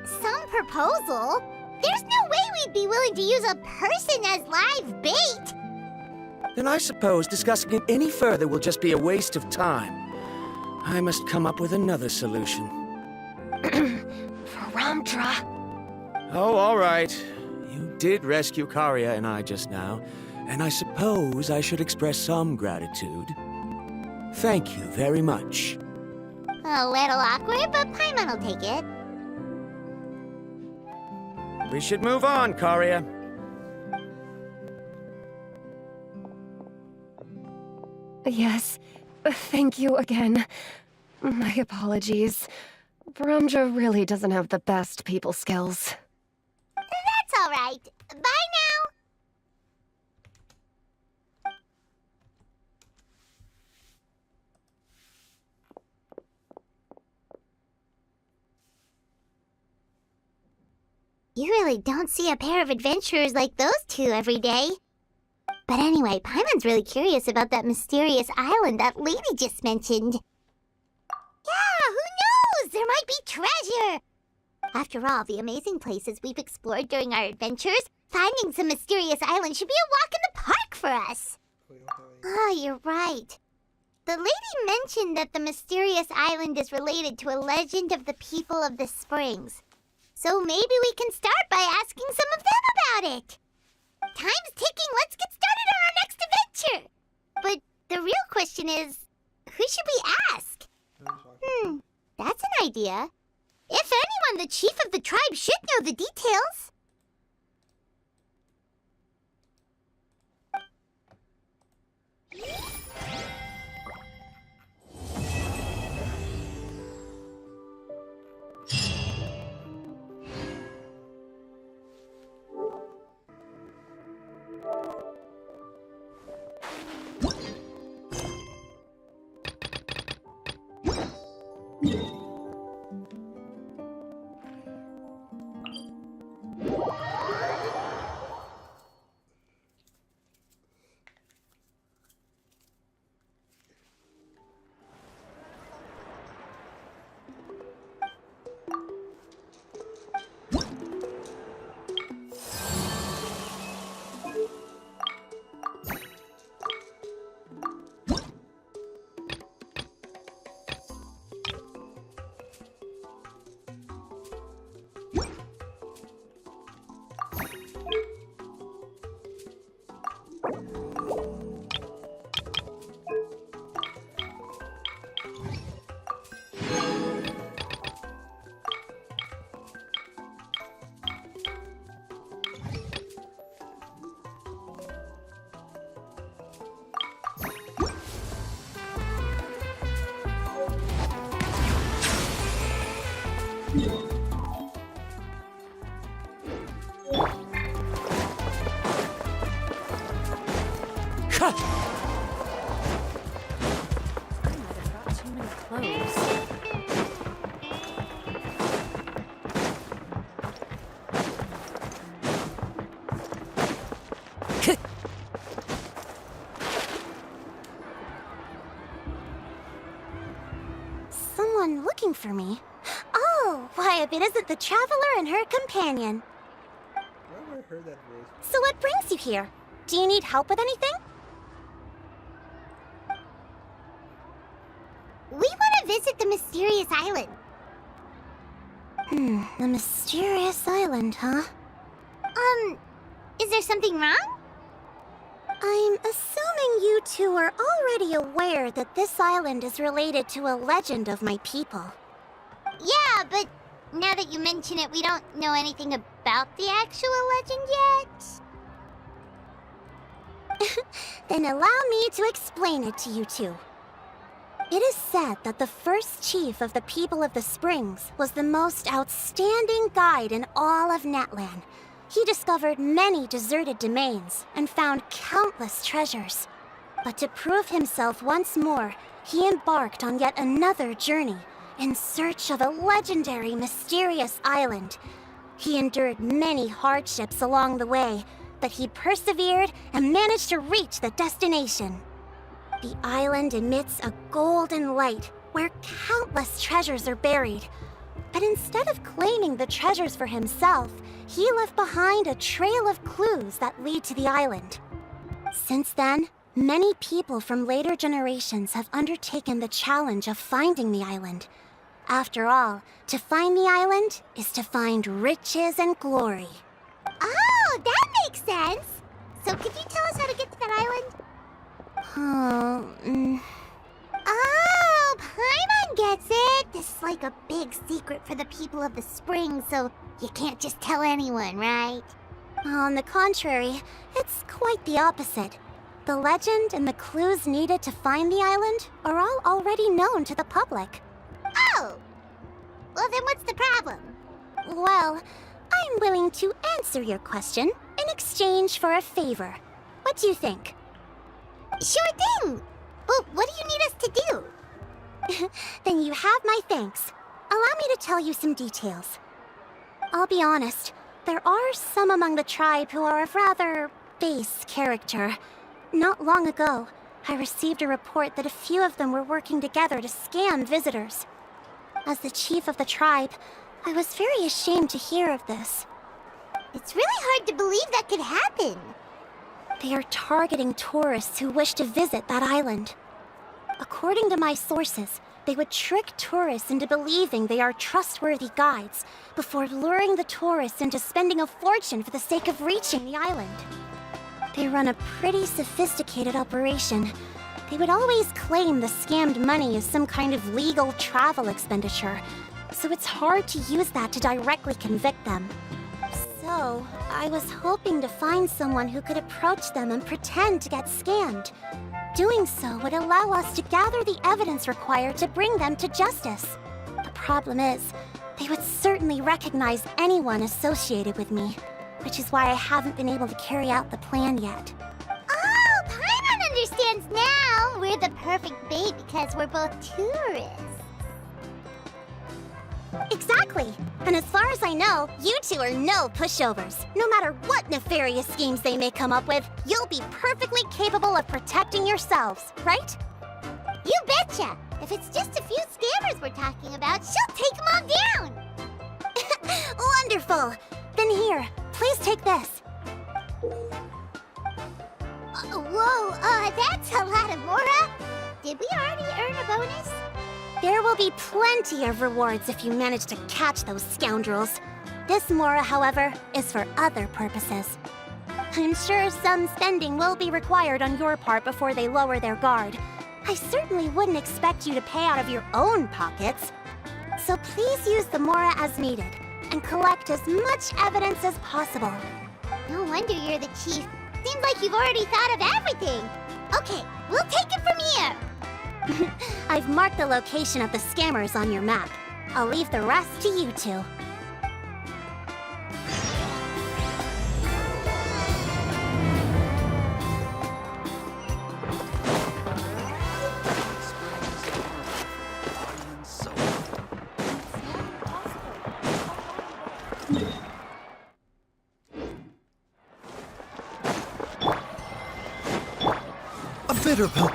S1: Some proposal? There's no way we'd be willing to use a person as live bait!
S8: Then I suppose discussing it any further will just be a waste of time. I must come up with another solution.
S6: Varamdra!
S8: Oh, all right. You did rescue Karia and I just now, and I suppose I should express some gratitude. Thank you very much.
S1: A little awkward, but Paimon will take it.
S8: We should move on, Karia.
S6: Yes, thank you again. My apologies. Varamdra really doesn't have the best people skills.
S1: That's all right. Bye now! You really don't see a pair of adventurers like those two every day. But anyway, Paimon's really curious about that mysterious island that lady just mentioned. Yeah, who knows? There might be treasure! After all, the amazing places we've explored during our adventures, finding some mysterious island should be a walk in the park for us. Oh, you're right. The lady mentioned that the mysterious island is related to a legend of the people of the Springs. So maybe we can start by asking some of them about it. Time's ticking. Let's get started on our next adventure. But The real question is, who should we ask? That's an idea. If anyone, the chief of the tribe should know the details. Someone looking for me? Oh, why, if it isn't the traveler and her companion.
S9: Where have I heard that voice?
S1: So what brings you here? Do you need help with anything? We want to visit the mysterious island. The mysterious island, huh? Is there something wrong? I'm assuming you two are already aware that this island is related to a legend of my people. Yeah, but now that you mention it, we don't know anything about the actual legend yet. Then allow me to explain it to you two. It is said that the first chief of the people of the Springs was the most outstanding guide in all of Natlan. He discovered many deserted domains and found countless treasures. But to prove himself once more, he embarked on yet another journey in search of a legendary, mysterious island. He endured many hardships along the way, but he persevered and managed to reach the destination. The island emits a golden light where countless treasures are buried. But instead of claiming the treasures for himself, he left behind a trail of clues that lead to the island. Since then, many people from later generations have undertaken the challenge of finding the island. After all, to find the island is to find riches and glory. Oh, that makes sense! So could you tell us how to get to that island? Oh, Paimon gets it! This is like a big secret for the people of the Spring, so you can't just tell anyone, right? On the contrary, it's quite the opposite. The legend and the clues needed to find the island are all already known to the public. Oh! Well, then what's the problem? Well, I'm willing to answer your question in exchange for a favor. What do you think? Sure thing! Well, what do you need us to do? Then you have my thanks. Allow me to tell you some details. I'll be honest, there are some among the tribe who are of rather base character. Not long ago, I received a report that a few of them were working together to scam visitors. As the chief of the tribe, I was very ashamed to hear of this. It's really hard to believe that could happen. They are targeting tourists who wish to visit that island. According to my sources, they would trick tourists into believing they are trustworthy guides before luring the tourists into spending a fortune for the sake of reaching the island. They run a pretty sophisticated operation. They would always claim the scammed money is some kind of legal travel expenditure, so it's hard to use that to directly convict them. So, I was hoping to find someone who could approach them and pretend to get scammed. Doing so would allow us to gather the evidence required to bring them to justice. The problem is, they would certainly recognize anyone associated with me, which is why I haven't been able to carry out the plan yet.
S10: Oh, Paimon understands now! We're the perfect bait because we're both tourists.
S1: Exactly! And as far as I know, you two are no pushovers. No matter what nefarious schemes they may come up with, you'll be perfectly capable of protecting yourselves, right?
S10: You betcha! If it's just a few scammers we're talking about, she'll take them all down!
S1: Wonderful! Then here, please take this.
S10: Whoa, that's a lot of Mora! Did we already earn a bonus?
S1: There will be plenty of rewards if you manage to catch those scoundrels. This Mora, however, is for other purposes. I'm sure some spending will be required on your part before they lower their guard. I certainly wouldn't expect you to pay out of your own pockets. So please use the Mora as needed, and collect as much evidence as possible.
S10: No wonder you're the chief. Seems like you've already thought of everything. Okay, we'll take it from here.
S1: I've marked the location of the scammers on your map. I'll leave the rest to you two.
S9: A bitter pill.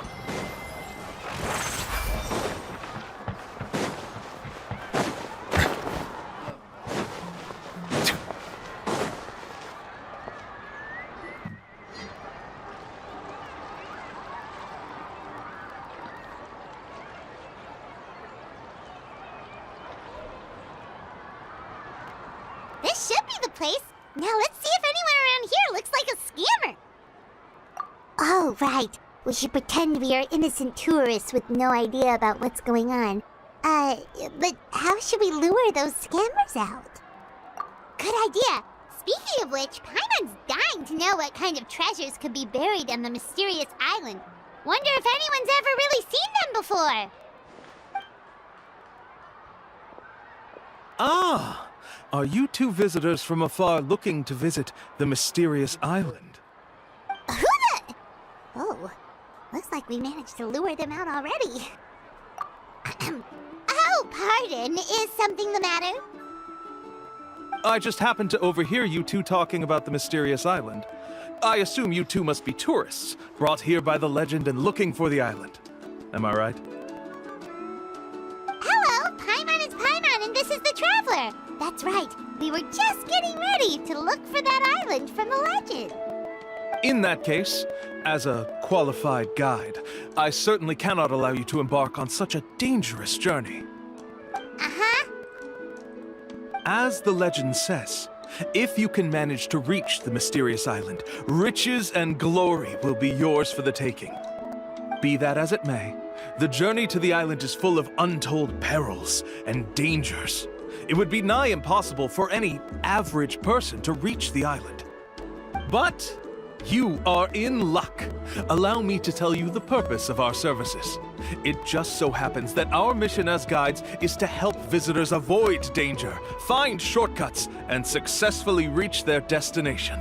S10: This should be the place. Now let's see if anyone around here looks like a scammer. Oh, right. We should pretend we are innocent tourists with no idea about what's going on. But how should we lure those scammers out? Good idea. Speaking of which, Paimon's dying to know what kind of treasures could be buried on the mysterious island. Wonder if anyone's ever really seen them before.
S3: Ah! Are you two visitors from afar looking to visit the mysterious island?
S10: Who the... Oh, looks like we managed to lure them out already. Oh, pardon. Is something the matter?
S3: I just happened to overhear you two talking about the mysterious island. I assume you two must be tourists, brought here by the legend and looking for the island. Am I right?
S10: Hello, Paimon is Paimon, and this is the Traveler. That's right. We were just getting ready to look for that island from the legend.
S3: In that case, as a qualified guide, I certainly cannot allow you to embark on such a dangerous journey.
S10: Uh-huh.
S3: As the legend says, if you can manage to reach the mysterious island, riches and glory will be yours for the taking. Be that as it may, the journey to the island is full of untold perils and dangers. It would be nigh impossible for any average person to reach the island. But you are in luck. Allow me to tell you the purpose of our services. It just so happens that our mission as guides is to help visitors avoid danger, find shortcuts, and successfully reach their destination.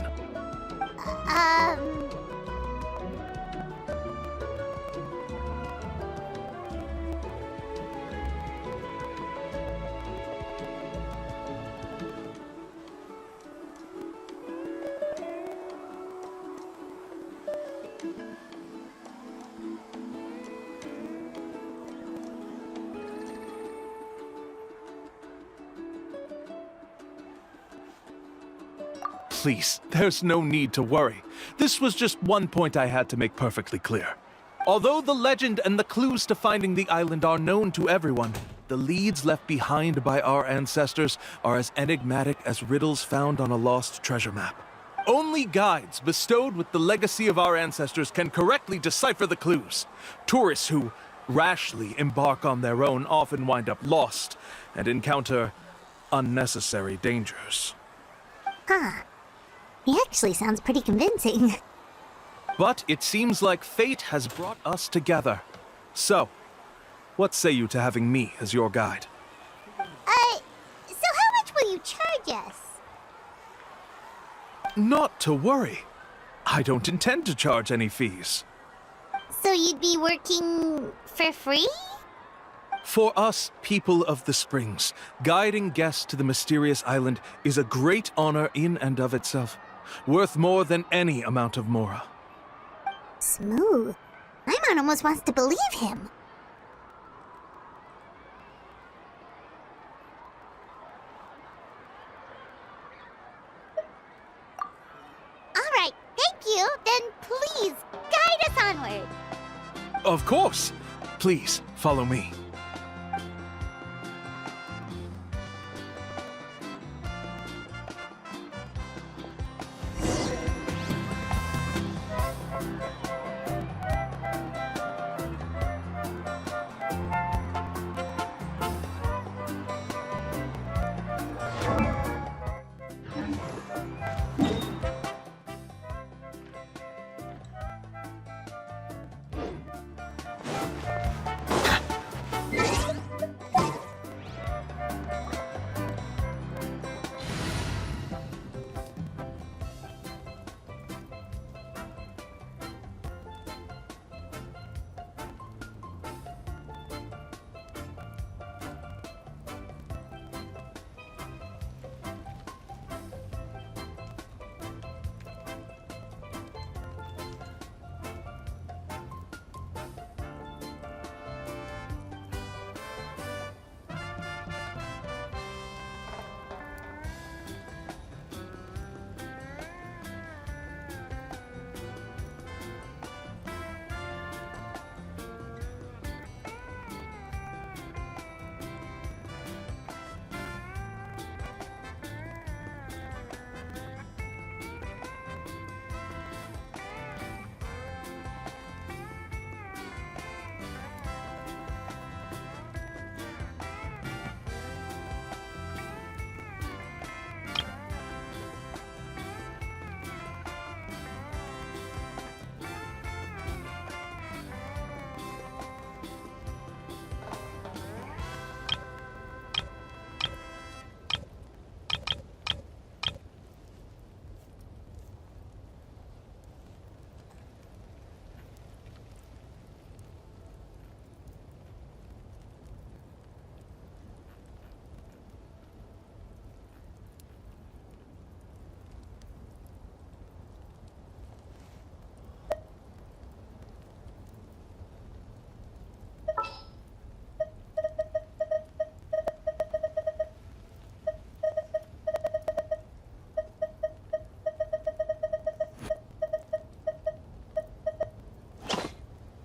S3: Please, there's no need to worry. This was just one point I had to make perfectly clear. Although the legend and the clues to finding the island are known to everyone, the leads left behind by our ancestors are as enigmatic as riddles found on a lost treasure map. Only guides bestowed with the legacy of our ancestors can correctly decipher the clues. Tourists who rashly embark on their own often wind up lost and encounter unnecessary dangers.
S10: He actually sounds pretty convincing.
S3: But it seems like fate has brought us together. So, what say you to having me as your guide?
S10: So how much will you charge us?
S3: Not to worry. I don't intend to charge any fees.
S10: So you'd be working for free?
S3: For us, people of the Springs, guiding guests to the mysterious island is a great honor in and of itself, worth more than any amount of mora.
S10: Smooth. Paimon almost wants to believe him. Alright, thank you. Then please, guide us onward.
S3: Of course! Please, follow me.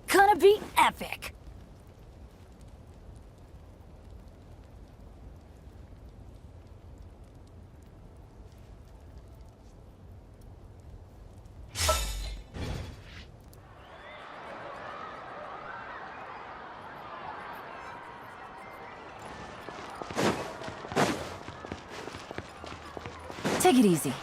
S2: Gonna be epic! Take it easy.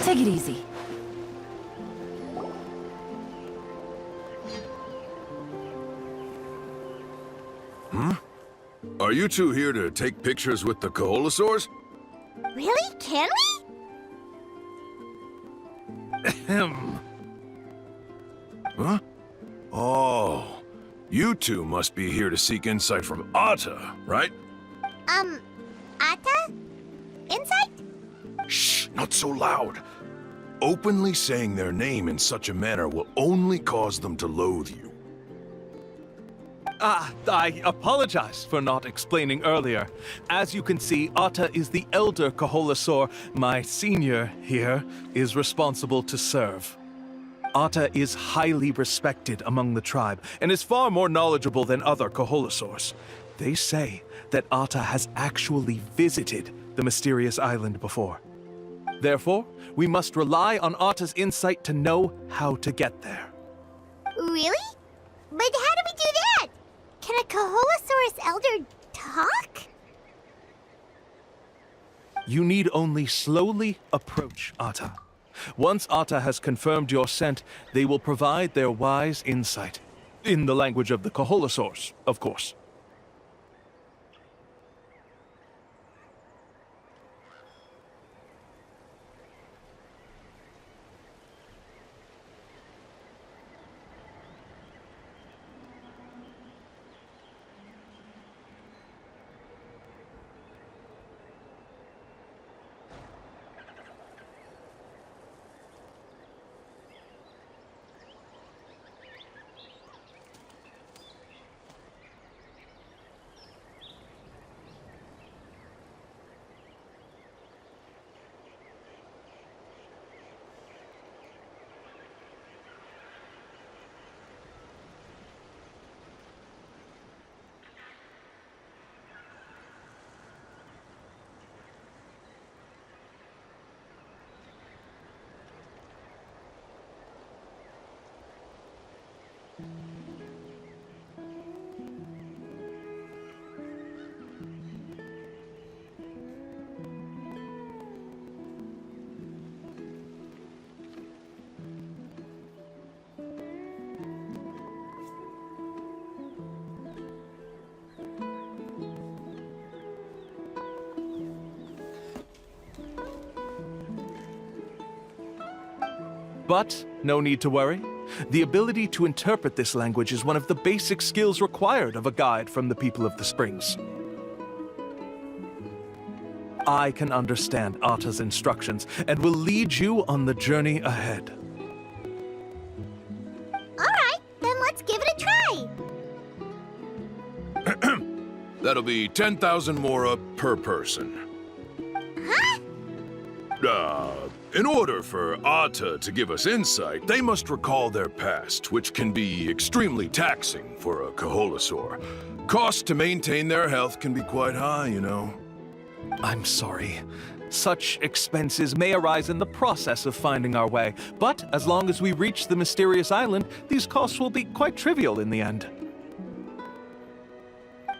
S2: Take it easy.
S11: Are you two here to take pictures with the Koholosaurs?
S10: Really? Can we?
S3: Ahem.
S11: Huh? Oh, you two must be here to seek insight from Atta, right?
S10: Atta? Insight?
S11: Shh, not so loud. Openly saying their name in such a manner will only cause them to loathe you.
S3: I apologize for not explaining earlier. As you can see, Atta is the elder Koholosaur. My senior here is responsible to serve. Atta is highly respected among the tribe and is far more knowledgeable than other Koholosaurs. They say that Atta has actually visited the mysterious island before. Therefore, we must rely on Atta's insight to know how to get there.
S10: Really? But how do we do that? Can a Koholosaurus elder talk?
S3: You need only slowly approach Atta. Once Atta has confirmed your scent, they will provide their wise insight. In the language of the Koholosaurs, of course. But no need to worry. The ability to interpret this language is one of the basic skills required of a guide from the people of the Springs. I can understand Atta's instructions and will lead you on the journey ahead.
S10: Alright, then let's give it a try.
S11: That'll be 10,000 mora per person.
S10: Huh?
S11: In order for Atta to give us insight, they must recall their past, which can be extremely taxing for a Koholosaur. Cost to maintain their health can be quite high, you know.
S3: I'm sorry. Such expenses may arise in the process of finding our way, but as long as we reach the mysterious island, these costs will be quite trivial in the end.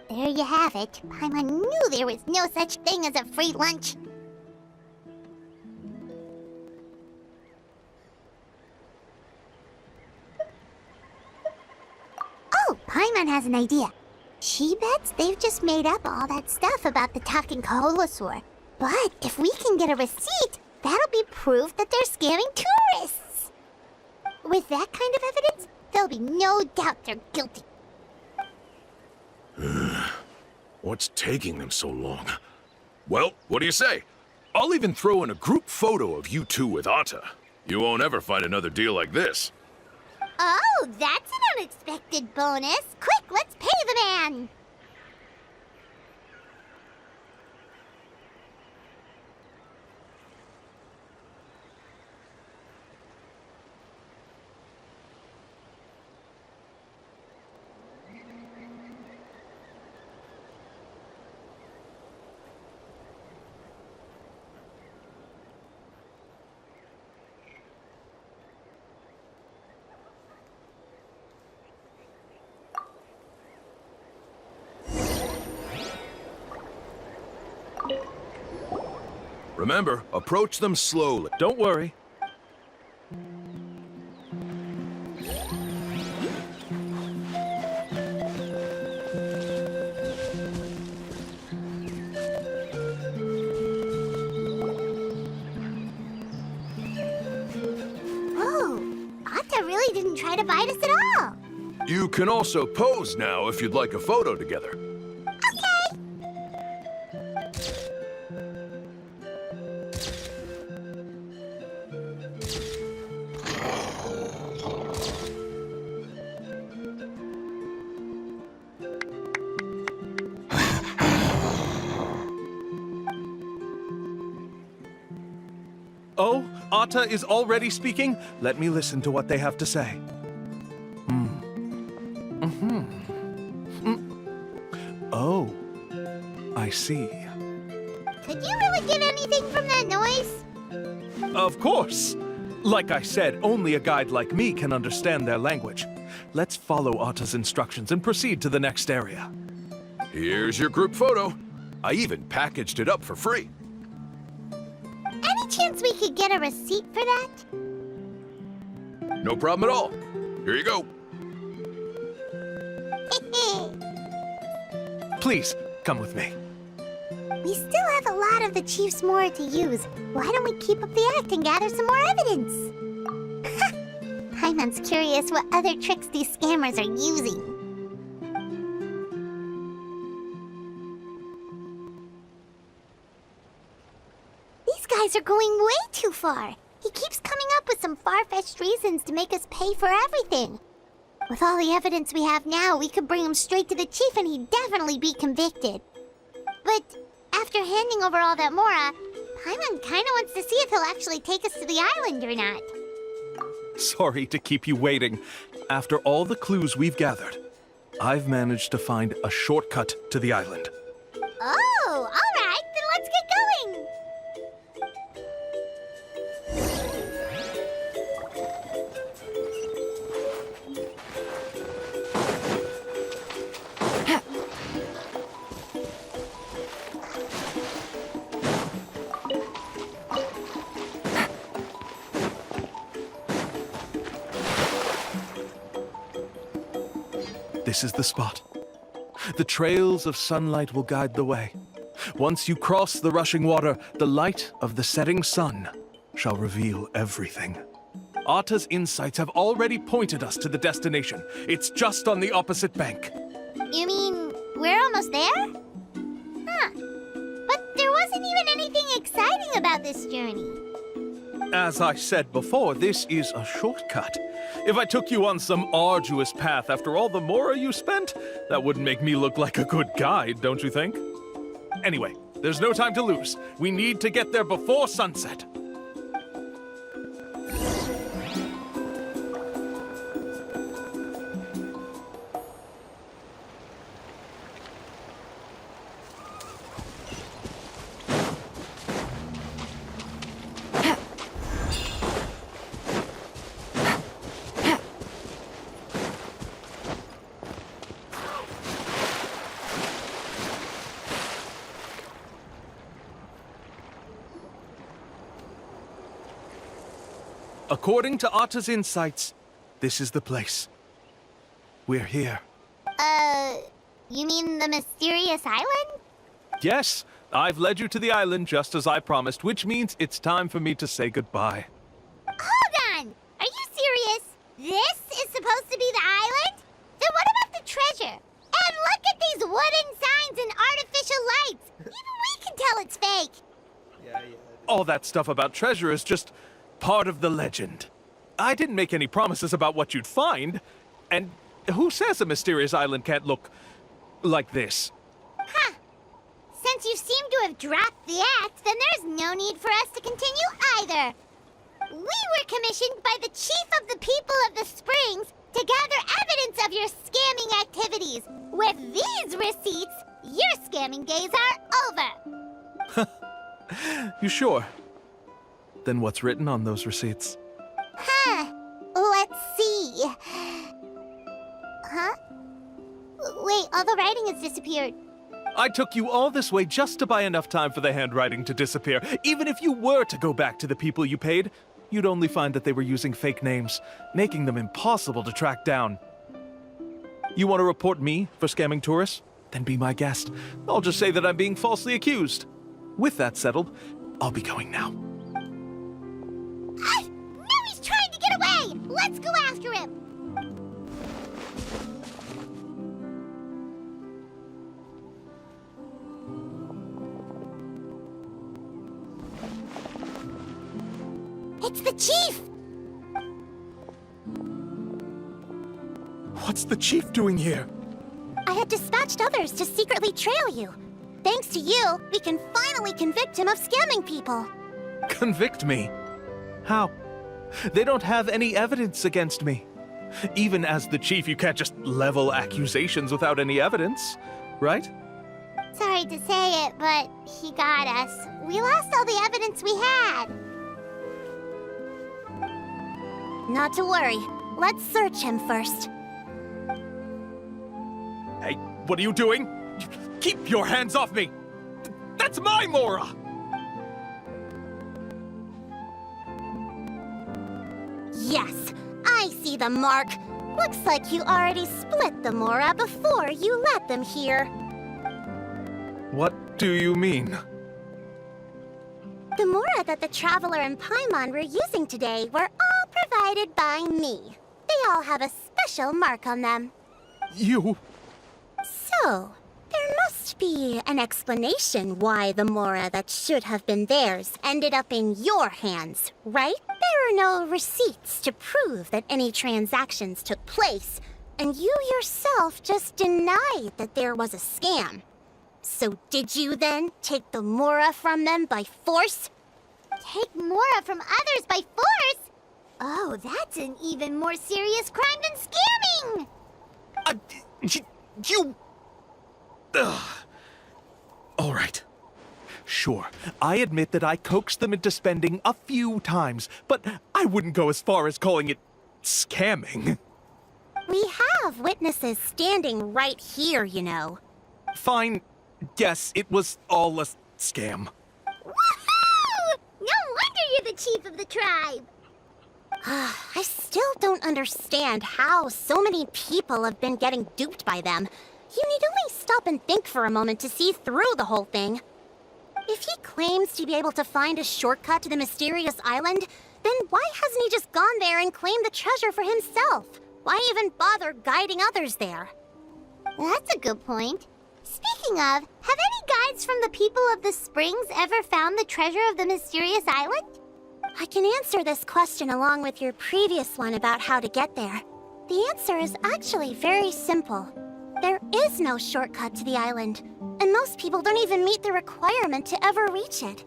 S10: There you have it. Paimon knew there was no such thing as a free lunch. Oh, Paimon has an idea. She bets they've just made up all that stuff about the talking Koholosaur. But if we can get a receipt, that'll be proof that they're scamming tourists. With that kind of evidence, there'll be no doubt they're guilty.
S11: What's taking them so long? Well, what do you say? I'll even throw in a group photo of you two with Atta. You won't ever find another deal like this.
S10: Oh, that's an unexpected bonus. Quick, let's pay the man.
S11: Remember, approach them slowly.
S3: Don't worry.
S10: they didn't try to bite us at all.
S11: You can also pose now if you'd like a photo together.
S10: Okay.
S3: Oh, Atta is already speaking? Let me listen to what they have to say. Oh, I see.
S10: Could you really get anything from that noise?
S3: Of course! Like I said, only a guide like me can understand their language. Let's follow Atta's instructions and proceed to the next area.
S11: Here's your group photo. I even packaged it up for free.
S10: Any chance we could get a receipt for that?
S11: No problem at all. Here you go.
S3: Please, come with me.
S10: We still have a lot of the Chief's Mora to use. Why don't we keep up the act and gather some more evidence? Paimon's curious what other tricks these scammers are using. These guys are going way too far. He keeps coming up with some far-fetched reasons to make us pay for everything. With all the evidence we have now, we could bring him straight to the chief and he'd definitely be convicted. But after handing over all that Mora, Paimon kinda wants to see if he'll actually take us to the island or not.
S3: Sorry to keep you waiting. After all the clues we've gathered, I've managed to find a shortcut to the island.
S10: Oh, alright, then let's get going!
S3: This is the spot. The trails of sunlight will guide the way. Once you cross the rushing water, the light of the setting sun shall reveal everything. Atta's insights have already pointed us to the destination. It's just on the opposite bank.
S10: You mean we're almost there? Huh. But there wasn't even anything exciting about this journey.
S3: As I said before, this is a shortcut. If I took you on some arduous path after all the Mora you spent, that wouldn't make me look like a good guide, don't you think? Anyway, there's no time to lose. We need to get there before sunset. According to Atta's insights, this is the place. We're here.
S10: You mean the mysterious island?
S3: Yes, I've led you to the island just as I promised, which means it's time for me to say goodbye.
S10: Hold on! Are you serious? This is supposed to be the island? Then what about the treasure? And look at these wooden signs and artificial lights! Even we can tell it's fake!
S3: All that stuff about treasure is just part of the legend. I didn't make any promises about what you'd find. And who says a mysterious island can't look like this?
S10: Huh. Since you seem to have dropped the act, then there's no need for us to continue either. We were commissioned by the chief of the people of the Springs to gather evidence of your scamming activities. With these receipts, your scamming days are over.
S3: You sure? Then what's written on those receipts?
S10: Huh. Let's see. Huh? Wait, all the writing has disappeared.
S3: I took you all this way just to buy enough time for the handwriting to disappear. Even if you were to go back to the people you paid, you'd only find that they were using fake names, making them impossible to track down. You want to report me for scamming tourists? Then be my guest. I'll just say that I'm being falsely accused. With that settled, I'll be going now.
S10: Now he's trying to get away! Okay, let's go after him! It's the chief!
S3: What's the chief doing here?
S1: I had dispatched others to secretly trail you. Thanks to you, we can finally convict him of scamming people.
S3: Convict me? How? They don't have any evidence against me. Even as the chief, you can't just level accusations without any evidence, right?
S10: Sorry to say it, but he got us. We lost all the evidence we had.
S1: Not to worry. Let's search him first.
S3: Hey, what are you doing? Keep your hands off me! That's my Mora!
S1: Yes, I see the mark. Looks like you already split the Mora before you let them here.
S3: What do you mean?
S1: The Mora that the Traveler and Paimon were using today were all provided by me. They all have a special mark on them.
S3: You...
S1: So, there must be an explanation why the Mora that should have been theirs ended up in your hands, right? There are no receipts to prove that any transactions took place, and you yourself just denied that there was a scam. So did you then take the Mora from them by force?
S10: Take Mora from others by force? Oh, that's an even more serious crime than scamming!
S3: You... Ugh. All right. Sure, I admit that I coaxed them into spending a few times, but I wouldn't go as far as calling it scamming.
S1: We have witnesses standing right here, you know.
S3: Fine. Yes, it was all a scam.
S10: Woohoo! No wonder you're the chief of the tribe!
S1: I still don't understand how so many people have been getting duped by them. You need only stop and think for a moment to see through the whole thing. If he claims to be able to find a shortcut to the mysterious island, then why hasn't he just gone there and claimed the treasure for himself? Why even bother guiding others there?
S10: That's a good point. Speaking of, have any guides from the people of the Springs ever found the treasure of the mysterious island?
S1: I can answer this question along with your previous one about how to get there. The answer is actually very simple. There is no shortcut to the island, and most people don't even meet the requirement to ever reach it.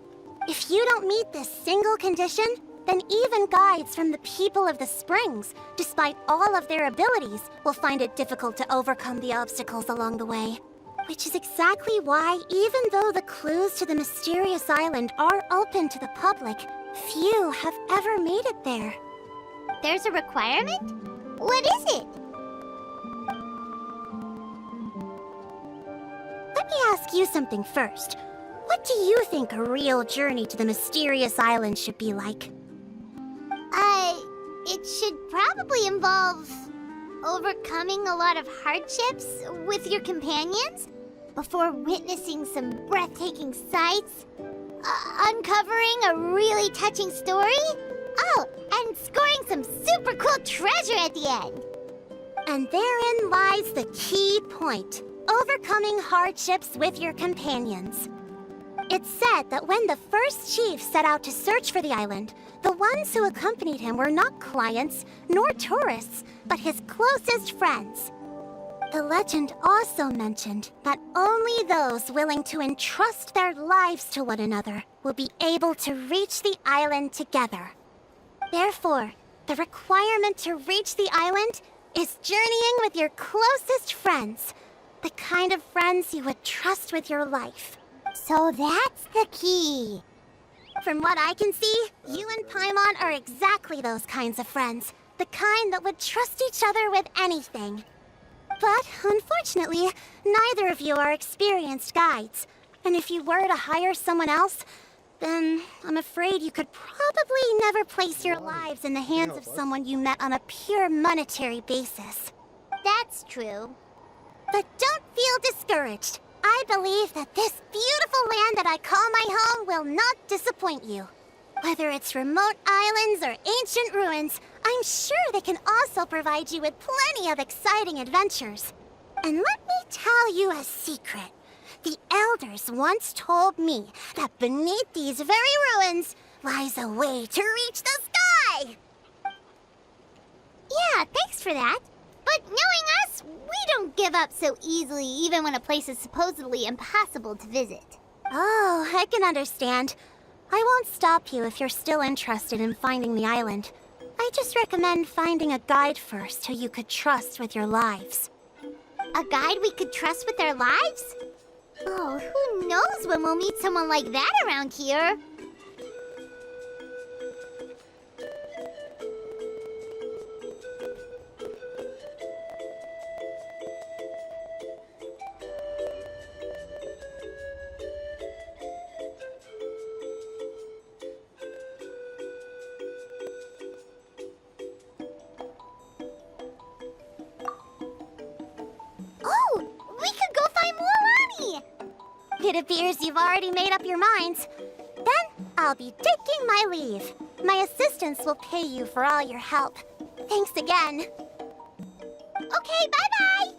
S1: If you don't meet this single condition, then even guides from the people of the Springs, despite all of their abilities, will find it difficult to overcome the obstacles along the way. Which is exactly why, even though the clues to the mysterious island are open to the public, few have ever made it there.
S10: There's a requirement? What is it?
S1: Let me ask you something first. What do you think a real journey to the mysterious island should be like?
S10: It should probably involve overcoming a lot of hardships with your companions before witnessing some breathtaking sights, uncovering a really touching story, oh, and scoring some super cool treasure at the end.
S1: And therein lies the key point. Overcoming hardships with your companions. It's said that when the first chief set out to search for the island, the ones who accompanied him were not clients nor tourists, but his closest friends. The legend also mentioned that only those willing to entrust their lives to one another will be able to reach the island together. Therefore, the requirement to reach the island is journeying with your closest friends. The kind of friends you would trust with your life.
S10: So that's the key.
S1: From what I can see, you and Paimon are exactly those kinds of friends. The kind that would trust each other with anything. But, unfortunately, neither of you are experienced guides. And if you were to hire someone else, then I'm afraid you could probably never place your lives in the hands of someone you met on a pure monetary basis.
S10: That's true.
S1: But don't feel discouraged. I believe that this beautiful land that I call my home will not disappoint you.
S10: Whether it's remote islands or ancient ruins, I'm sure they can also provide you with plenty of exciting adventures. And let me tell you a secret. The elders once told me that beneath these very ruins lies a way to reach the sky! Yeah, thanks for that. But knowing us, we don't give up so easily even when a place is supposedly impossible to visit. Oh, I can understand. I won't stop you if you're still interested in finding the island. I just recommend finding a guide first who you could trust with your lives. A guide we could trust with our lives? Oh, who knows when we'll meet someone like that around here? Oh, we could go find Mualani! It appears you've already made up your minds. Then I'll be taking my leave. My assistants will pay you for all your help. Thanks again. Okay, bye-bye!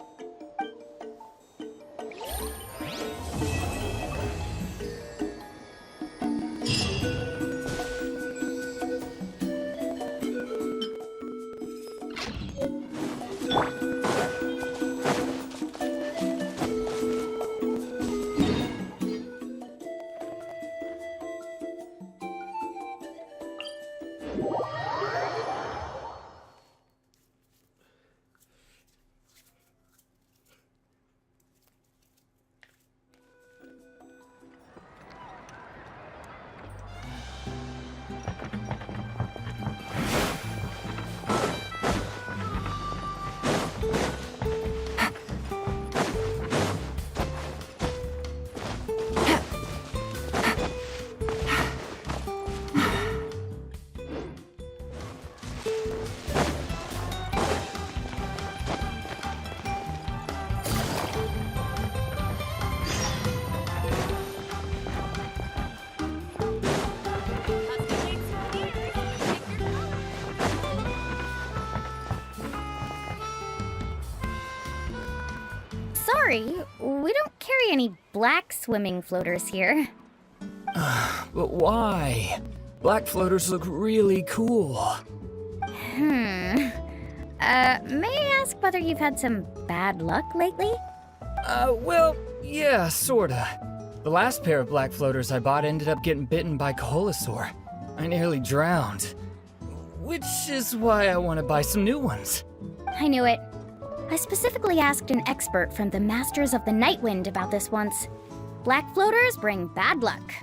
S1: Sorry, we don't carry any black swimming floaters here.
S12: But why? Black floaters look really cool.
S1: May I ask whether you've had some bad luck lately?
S12: Well, yeah, sorta. The last pair of black floaters I bought ended up getting bitten by Kaholasaur. I nearly drowned. Which is why I want to buy some new ones.
S1: I knew it. I specifically asked an expert from the Masters of the Night Wind about this once. Black floaters bring bad luck.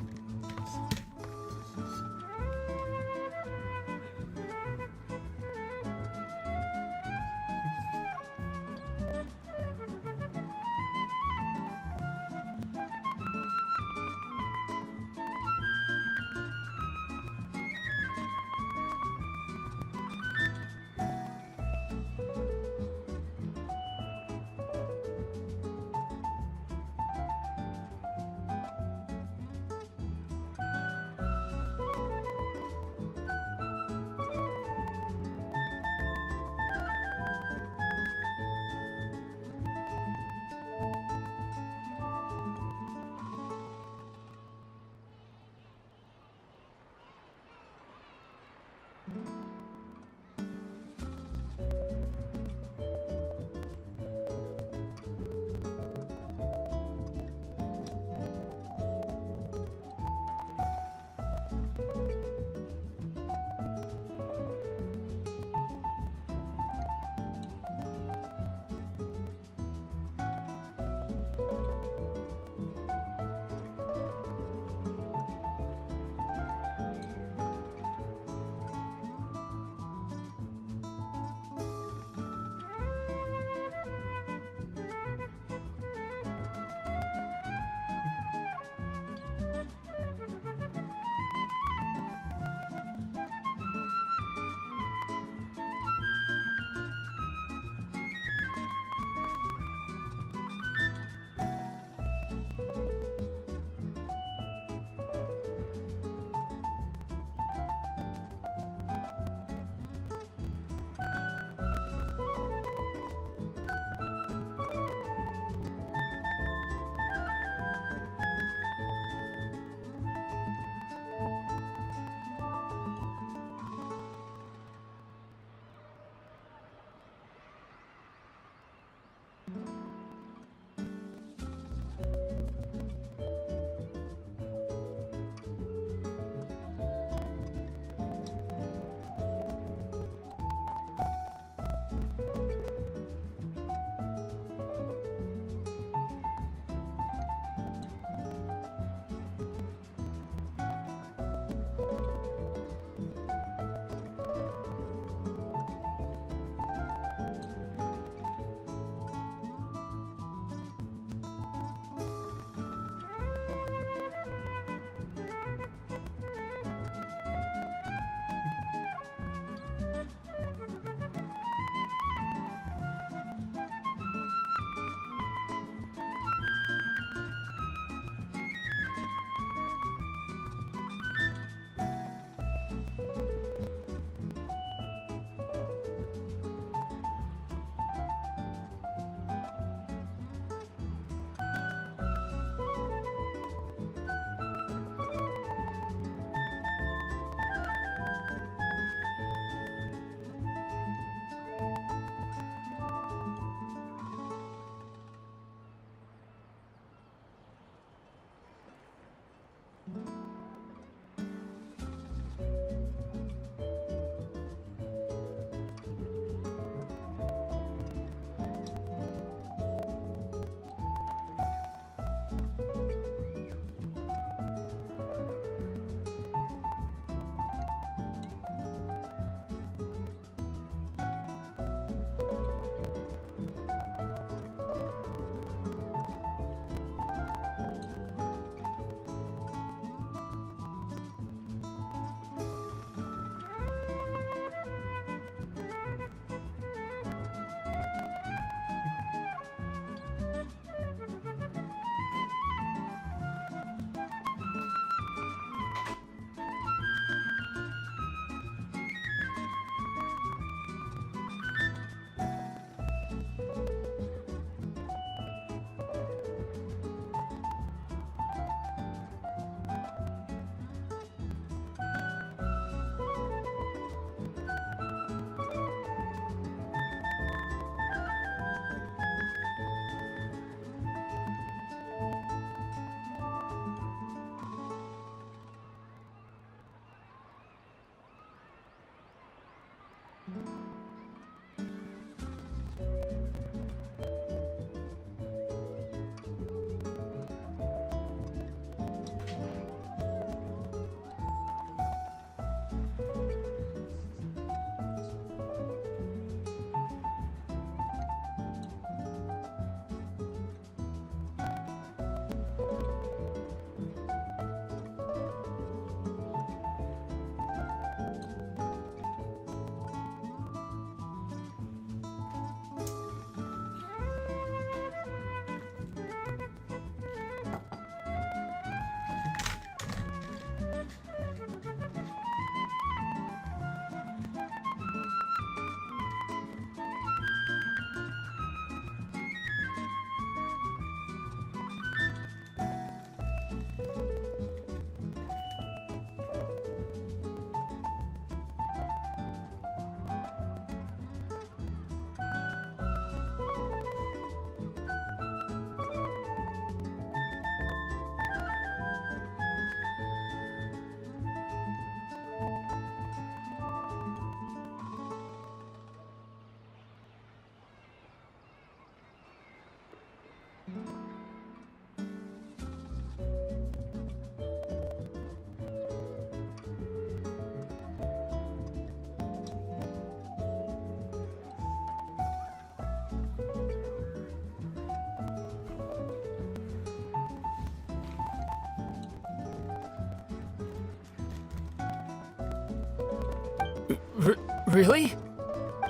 S12: Really?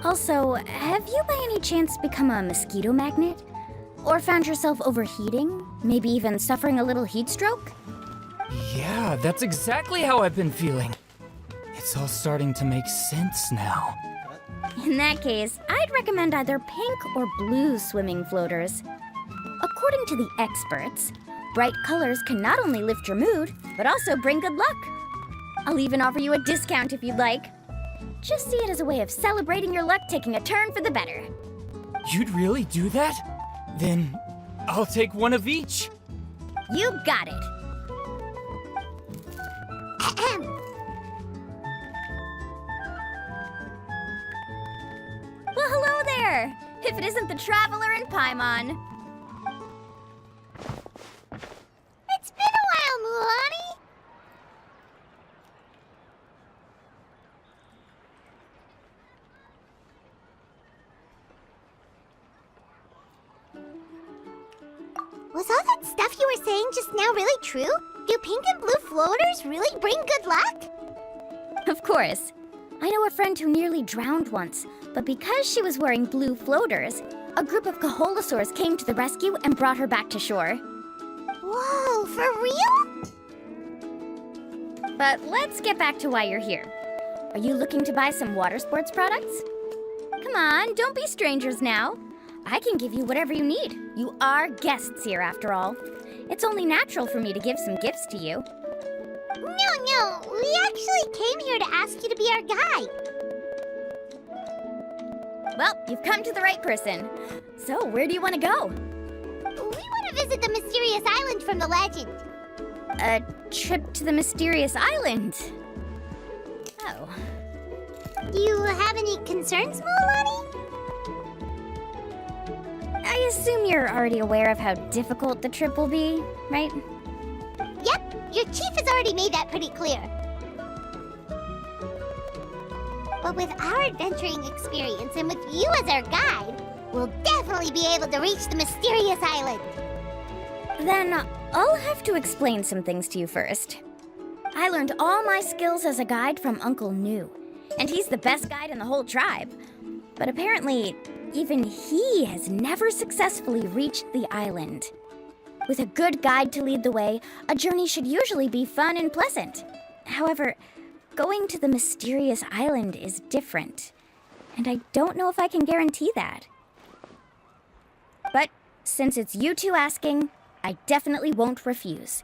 S1: Also, have you by any chance become a mosquito magnet? Or found yourself overheating? Maybe even suffering a little heat stroke?
S12: Yeah, that's exactly how I've been feeling. It's all starting to make sense now.
S1: In that case, I'd recommend either pink or blue swimming floaters. According to the experts, bright colors can not only lift your mood, but also bring good luck. I'll even offer you a discount if you'd like. Just see it as a way of celebrating your luck taking a turn for the better.
S12: You'd really do that? Then I'll take one of each.
S1: You got it. Well, hello there! If it isn't the Traveler in Paimon.
S10: It's been a while, Mulan. Was all that stuff you were saying just now really true? Do pink and blue floaters really bring good luck?
S1: Of course. I know a friend who nearly drowned once, but because she was wearing blue floaters, a group of Kaholasaurs came to the rescue and brought her back to shore.
S10: Whoa, for real?
S1: But let's get back to why you're here. Are you looking to buy some water sports products? Come on, don't be strangers now. I can give you whatever you need. You are guests here, after all. It's only natural for me to give some gifts to you.
S10: No, we actually came here to ask you to be our guide.
S1: Well, you've come to the right person. So, where do you want to go?
S10: We want to visit the mysterious island from the legend.
S1: A trip to the mysterious island? Oh.
S10: Do you have any concerns, Mulan?
S1: I assume you're already aware of how difficult the trip will be, right?
S10: Yep, your chief has already made that pretty clear. But with our adventuring experience and with you as our guide, we'll definitely be able to reach the mysterious island.
S1: Then I'll have to explain some things to you first. I learned all my skills as a guide from Uncle New, and he's the best guide in the whole tribe. But apparently, even he has never successfully reached the island. With a good guide to lead the way, a journey should usually be fun and pleasant. However, going to the mysterious island is different, and I don't know if I can guarantee that. But since it's you two asking, I definitely won't refuse.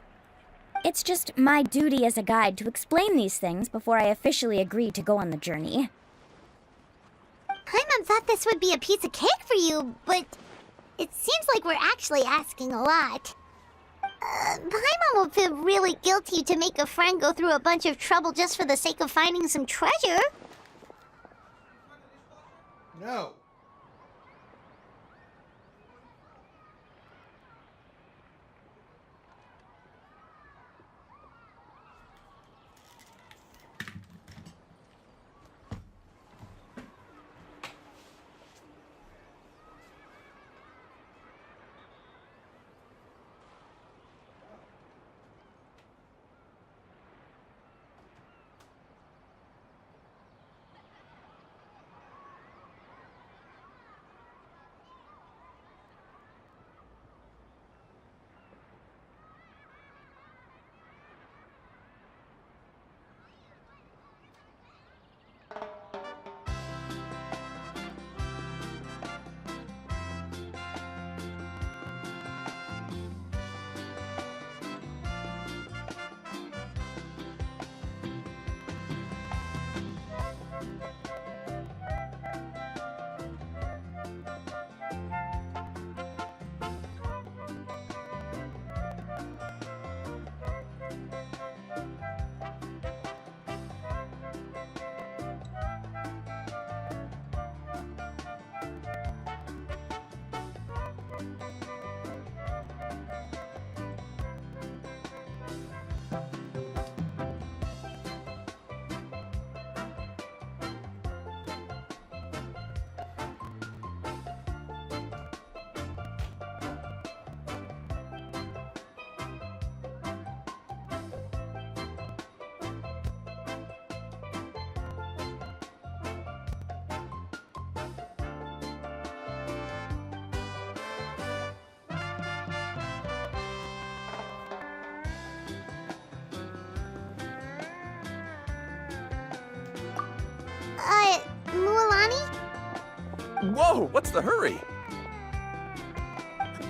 S1: It's just my duty as a guide to explain these things before I officially agree to go on the journey.
S10: Paimon thought this would be a piece of cake for you, but it seems like we're actually asking a lot. Paimon will feel really guilty to make a friend go through a bunch of trouble just for the sake of finding some treasure.
S13: No.
S10: Mualani?
S14: Whoa, what's the hurry?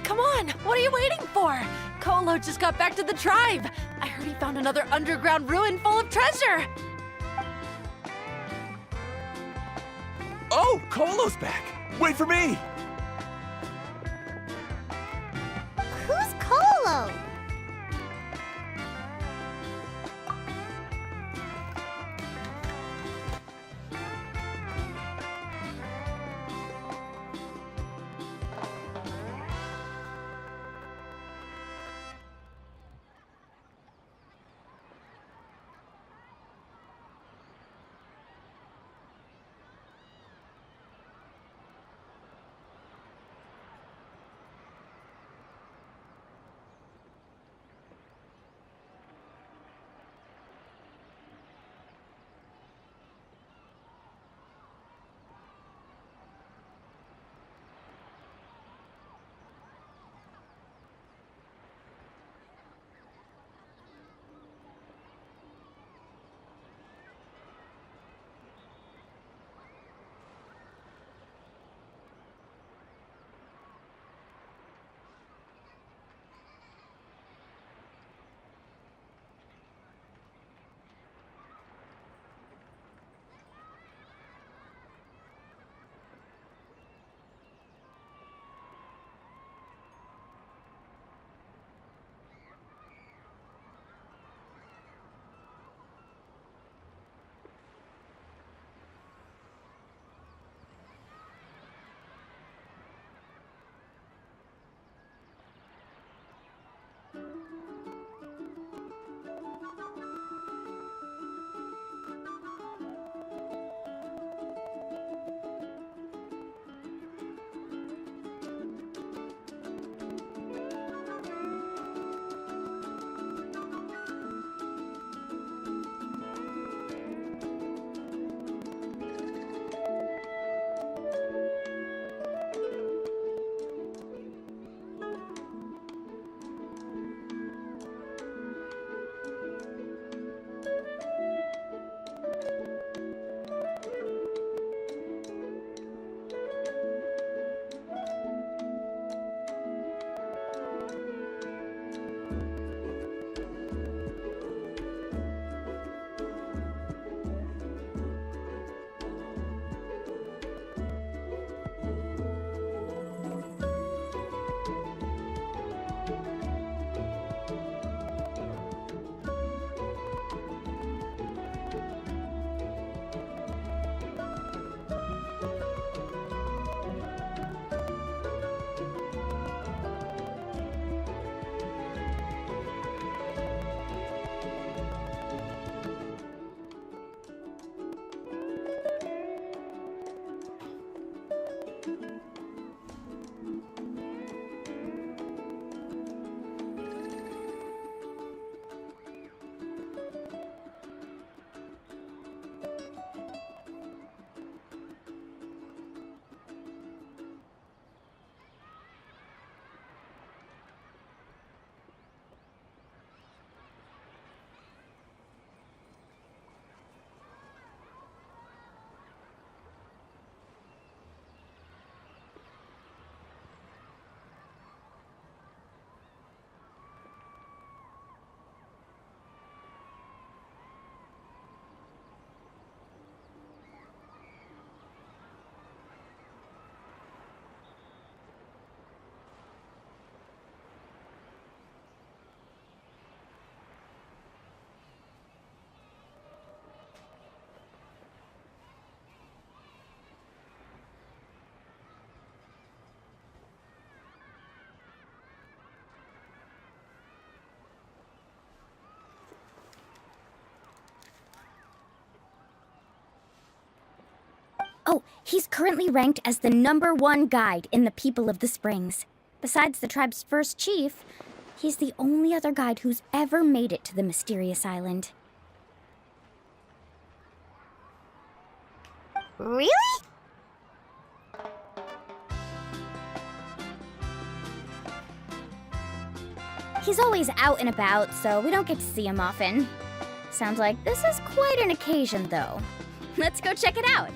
S15: Come on, what are you waiting for? Kolo just got back to the tribe. I heard he found another underground ruin full of treasure.
S14: Oh, Kolo's back. Wait for me.
S10: Who's Kolo?
S1: Oh, he's currently ranked as the #1 guide in the People of the Springs. Besides the tribe's first chief, he's the only other guide who's ever made it to the mysterious island.
S10: Really?
S1: He's always out and about, so we don't get to see him often. Sounds like this is quite an occasion, though. Let's go check it out.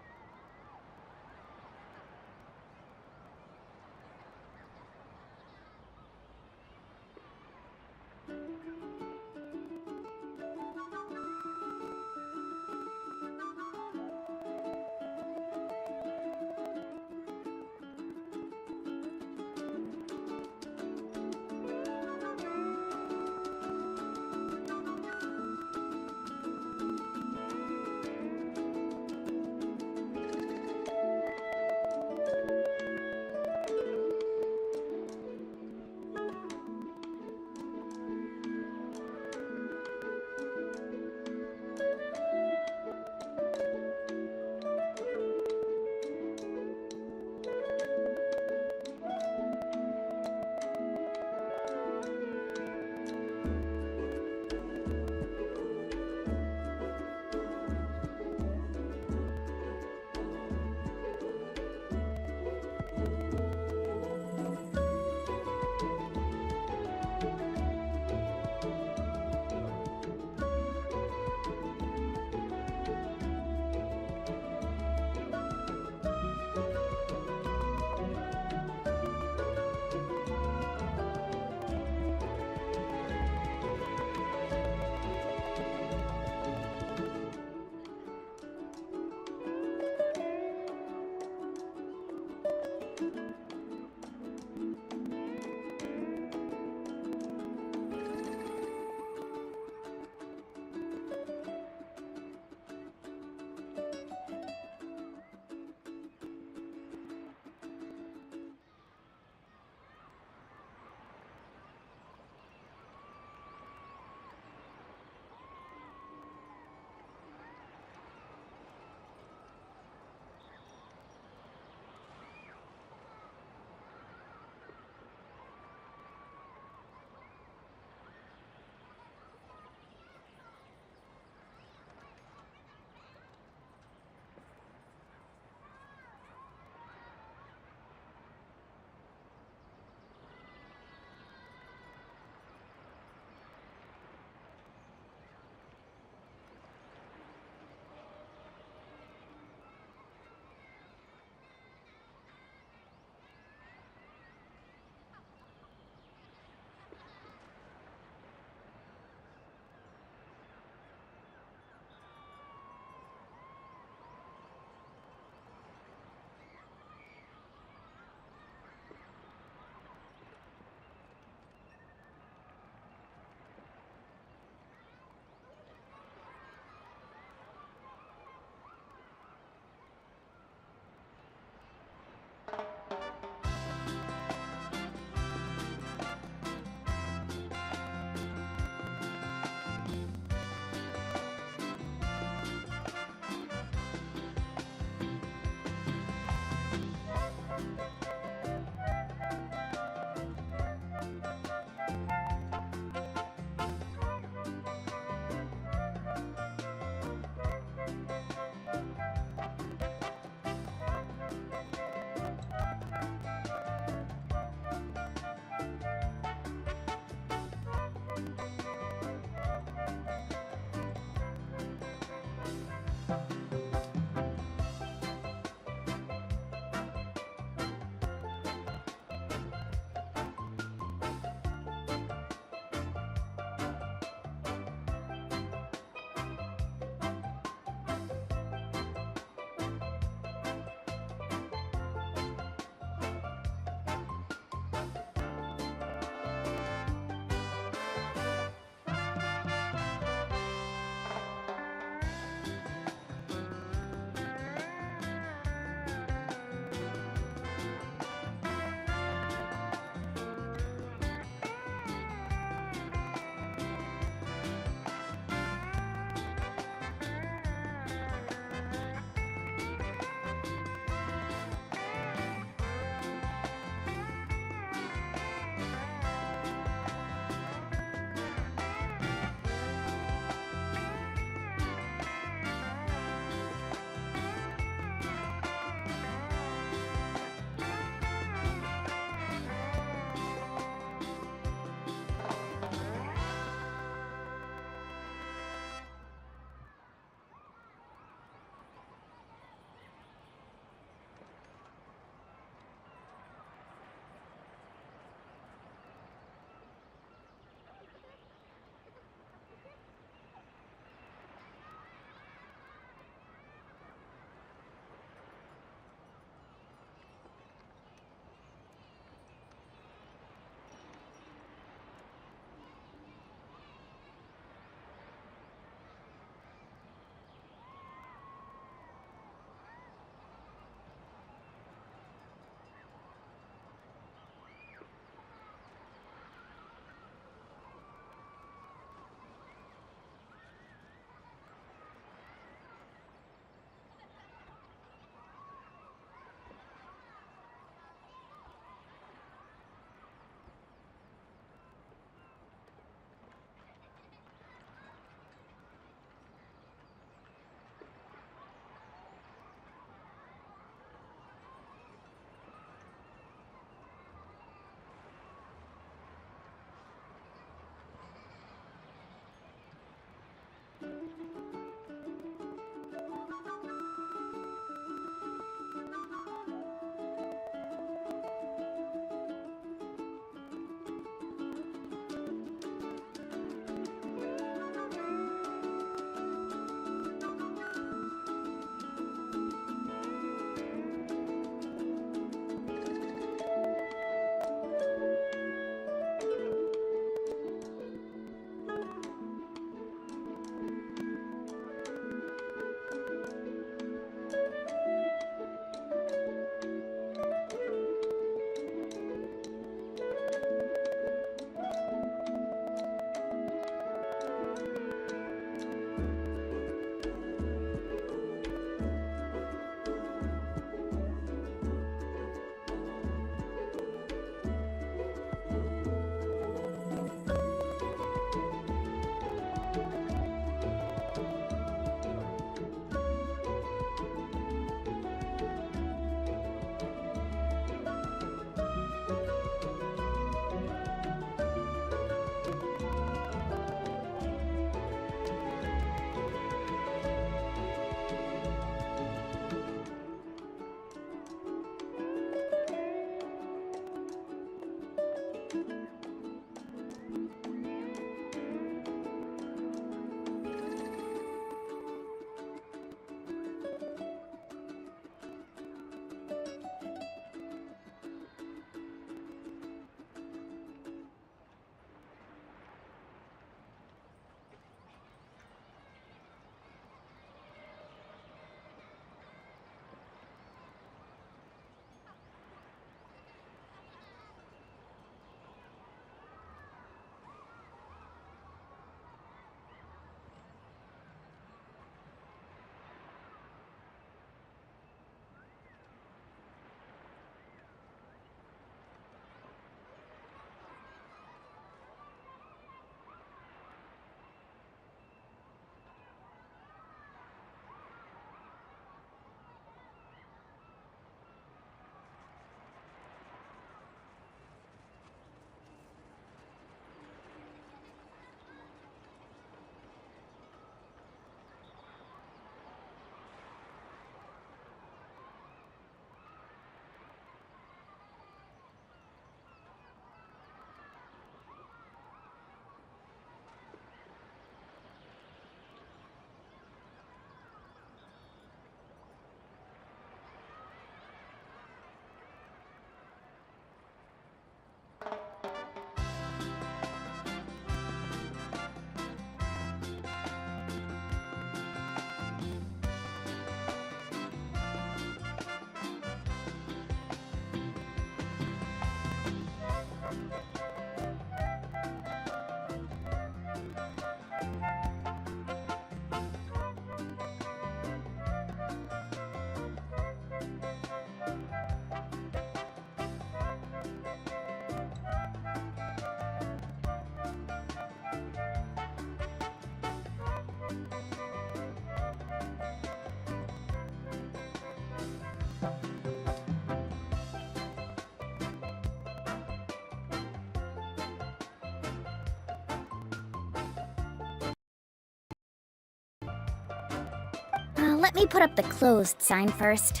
S1: let me put up the closed sign first.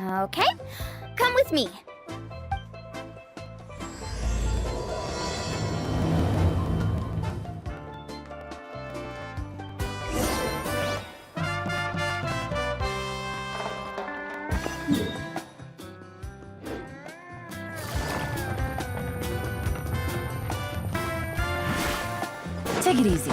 S1: Okay, come with me.
S15: Take it easy.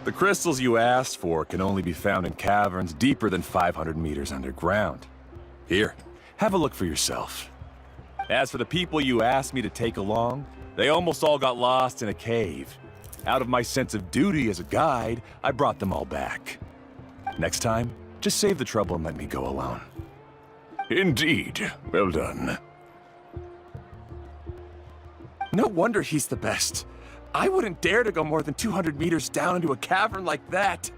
S14: The crystals you asked for can only be found in caverns deeper than 500 meters underground. Here, have a look for yourself. As for the people you asked me to take along, they almost all got lost in a cave. Out of my sense of duty as a guide, I brought them all back. Next time, just save the trouble and let me go alone.
S11: Indeed. Well done.
S14: No wonder he's the best. I wouldn't dare to go more than 200 meters down into a cavern like that.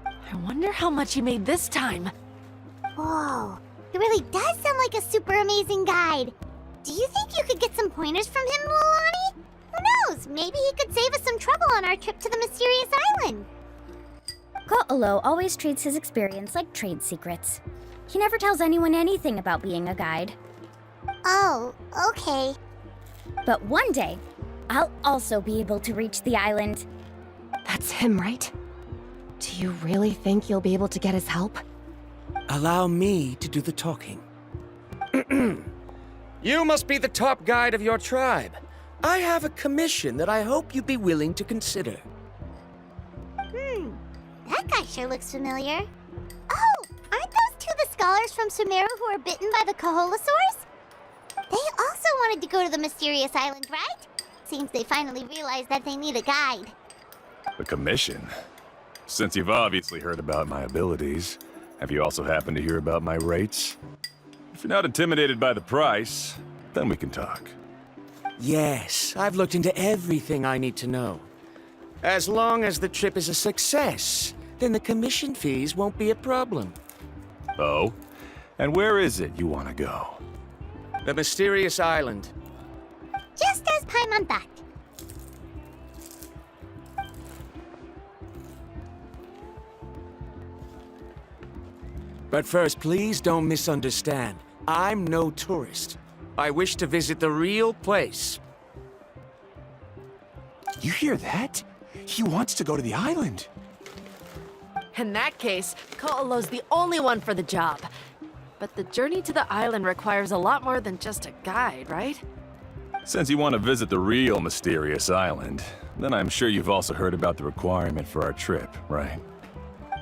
S15: I wonder how much he made this time.
S10: Whoa, it really does sound like a super amazing guide. Do you think you could get some pointers from him, Lilani? Who knows? Maybe he could save us some trouble on our trip to the mysterious island.
S1: Ko'olo always treats his experience like trade secrets. He never tells anyone anything about being a guide.
S10: Oh, okay.
S1: But one day, I'll also be able to reach the island.
S6: That's him, right? Do you really think you'll be able to get his help?
S8: Allow me to do the talking. You must be the top guide of your tribe. I have a commission that I hope you'd be willing to consider.
S10: That guy sure looks familiar. Oh, aren't those two the scholars from Sumeru who were bitten by the Koholosaurs? They also wanted to go to the mysterious island, right? Seems they finally realized that they need a guide.
S14: A commission? Since you've obviously heard about my abilities, have you also happened to hear about my rates? If you're not intimidated by the price, then we can talk.
S8: Yes, I've looked into everything I need to know. As long as the trip is a success, then the commission fees won't be a problem.
S14: Oh? And where is it you want to go?
S8: The mysterious island.
S10: Just as Paimon thought.
S8: But first, please don't misunderstand. I'm no tourist. I wish to visit the real place.
S14: You hear that? He wants to go to the island.
S15: In that case, Ko'olo's the only one for the job. But the journey to the island requires a lot more than just a guide, right?
S14: Since you want to visit the real mysterious island, then I'm sure you've also heard about the requirement for our trip, right?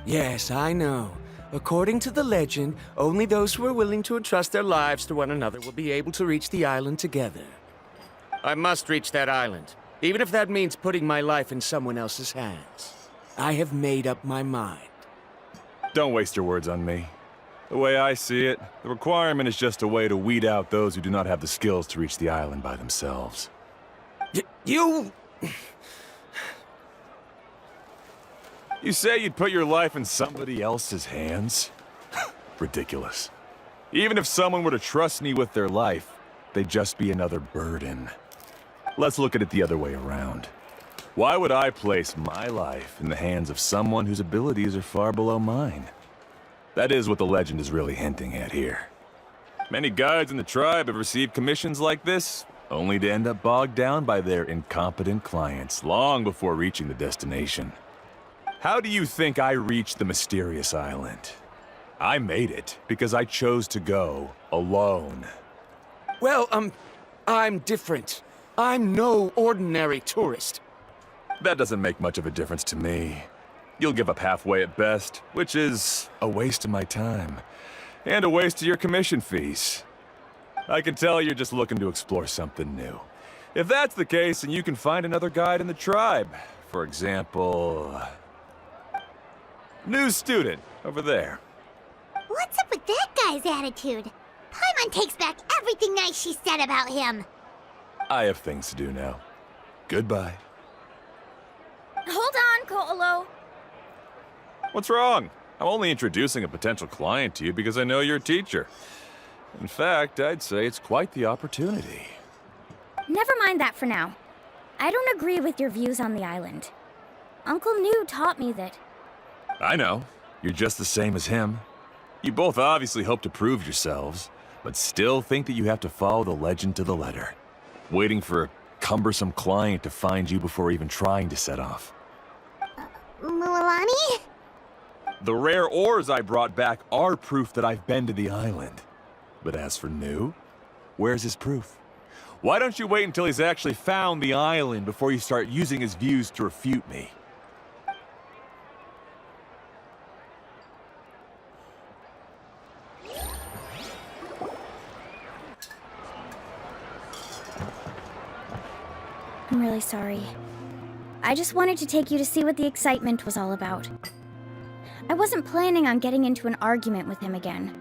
S8: Yes, I know. According to the legend, only those who are willing to entrust their lives to one another will be able to reach the island together. I must reach that island, even if that means putting my life in someone else's hands. I have made up my mind.
S14: Don't waste your words on me. The way I see it, the requirement is just a way to weed out those who do not have the skills to reach the island by themselves.
S8: You...
S14: You say you'd put your life in somebody else's hands? Ridiculous. Even if someone were to trust me with their life, they'd just be another burden. Let's look at it the other way around. Why would I place my life in the hands of someone whose abilities are far below mine? That is what the legend is really hinting at here. Many guides in the tribe have received commissions like this, only to end up bogged down by their incompetent clients long before reaching the destination. How do you think I reached the mysterious island? I made it because I chose to go alone.
S8: Well, I'm different. I'm no ordinary tourist.
S14: That doesn't make much of a difference to me. You'll give up halfway at best, which is a waste of my time. And a waste of your commission fees. I can tell you're just looking to explore something new. If that's the case, then you can find another guide in the tribe. For example... new student, over there.
S10: What's up with that guy's attitude? Paimon takes back everything nice she said about him.
S14: I have things to do now. Goodbye.
S1: Hold on, Ko'olo.
S14: What's wrong? I'm only introducing a potential client to you because I know you're a teacher. In fact, I'd say it's quite the opportunity.
S1: Never mind that for now. I don't agree with your views on the island. Uncle New taught me that...
S14: I know. You're just the same as him. You both obviously hope to prove yourselves, but still think that you have to follow the legend to the letter, waiting for a cumbersome client to find you before even trying to set off.
S10: Mualani?
S14: The rare ores I brought back are proof that I've been to the island. But as for New, where's his proof? Why don't you wait until he's actually found the island before you start using his views to refute me?
S1: I'm really sorry. I just wanted to take you to see what the excitement was all about. I wasn't planning on getting into an argument with him again.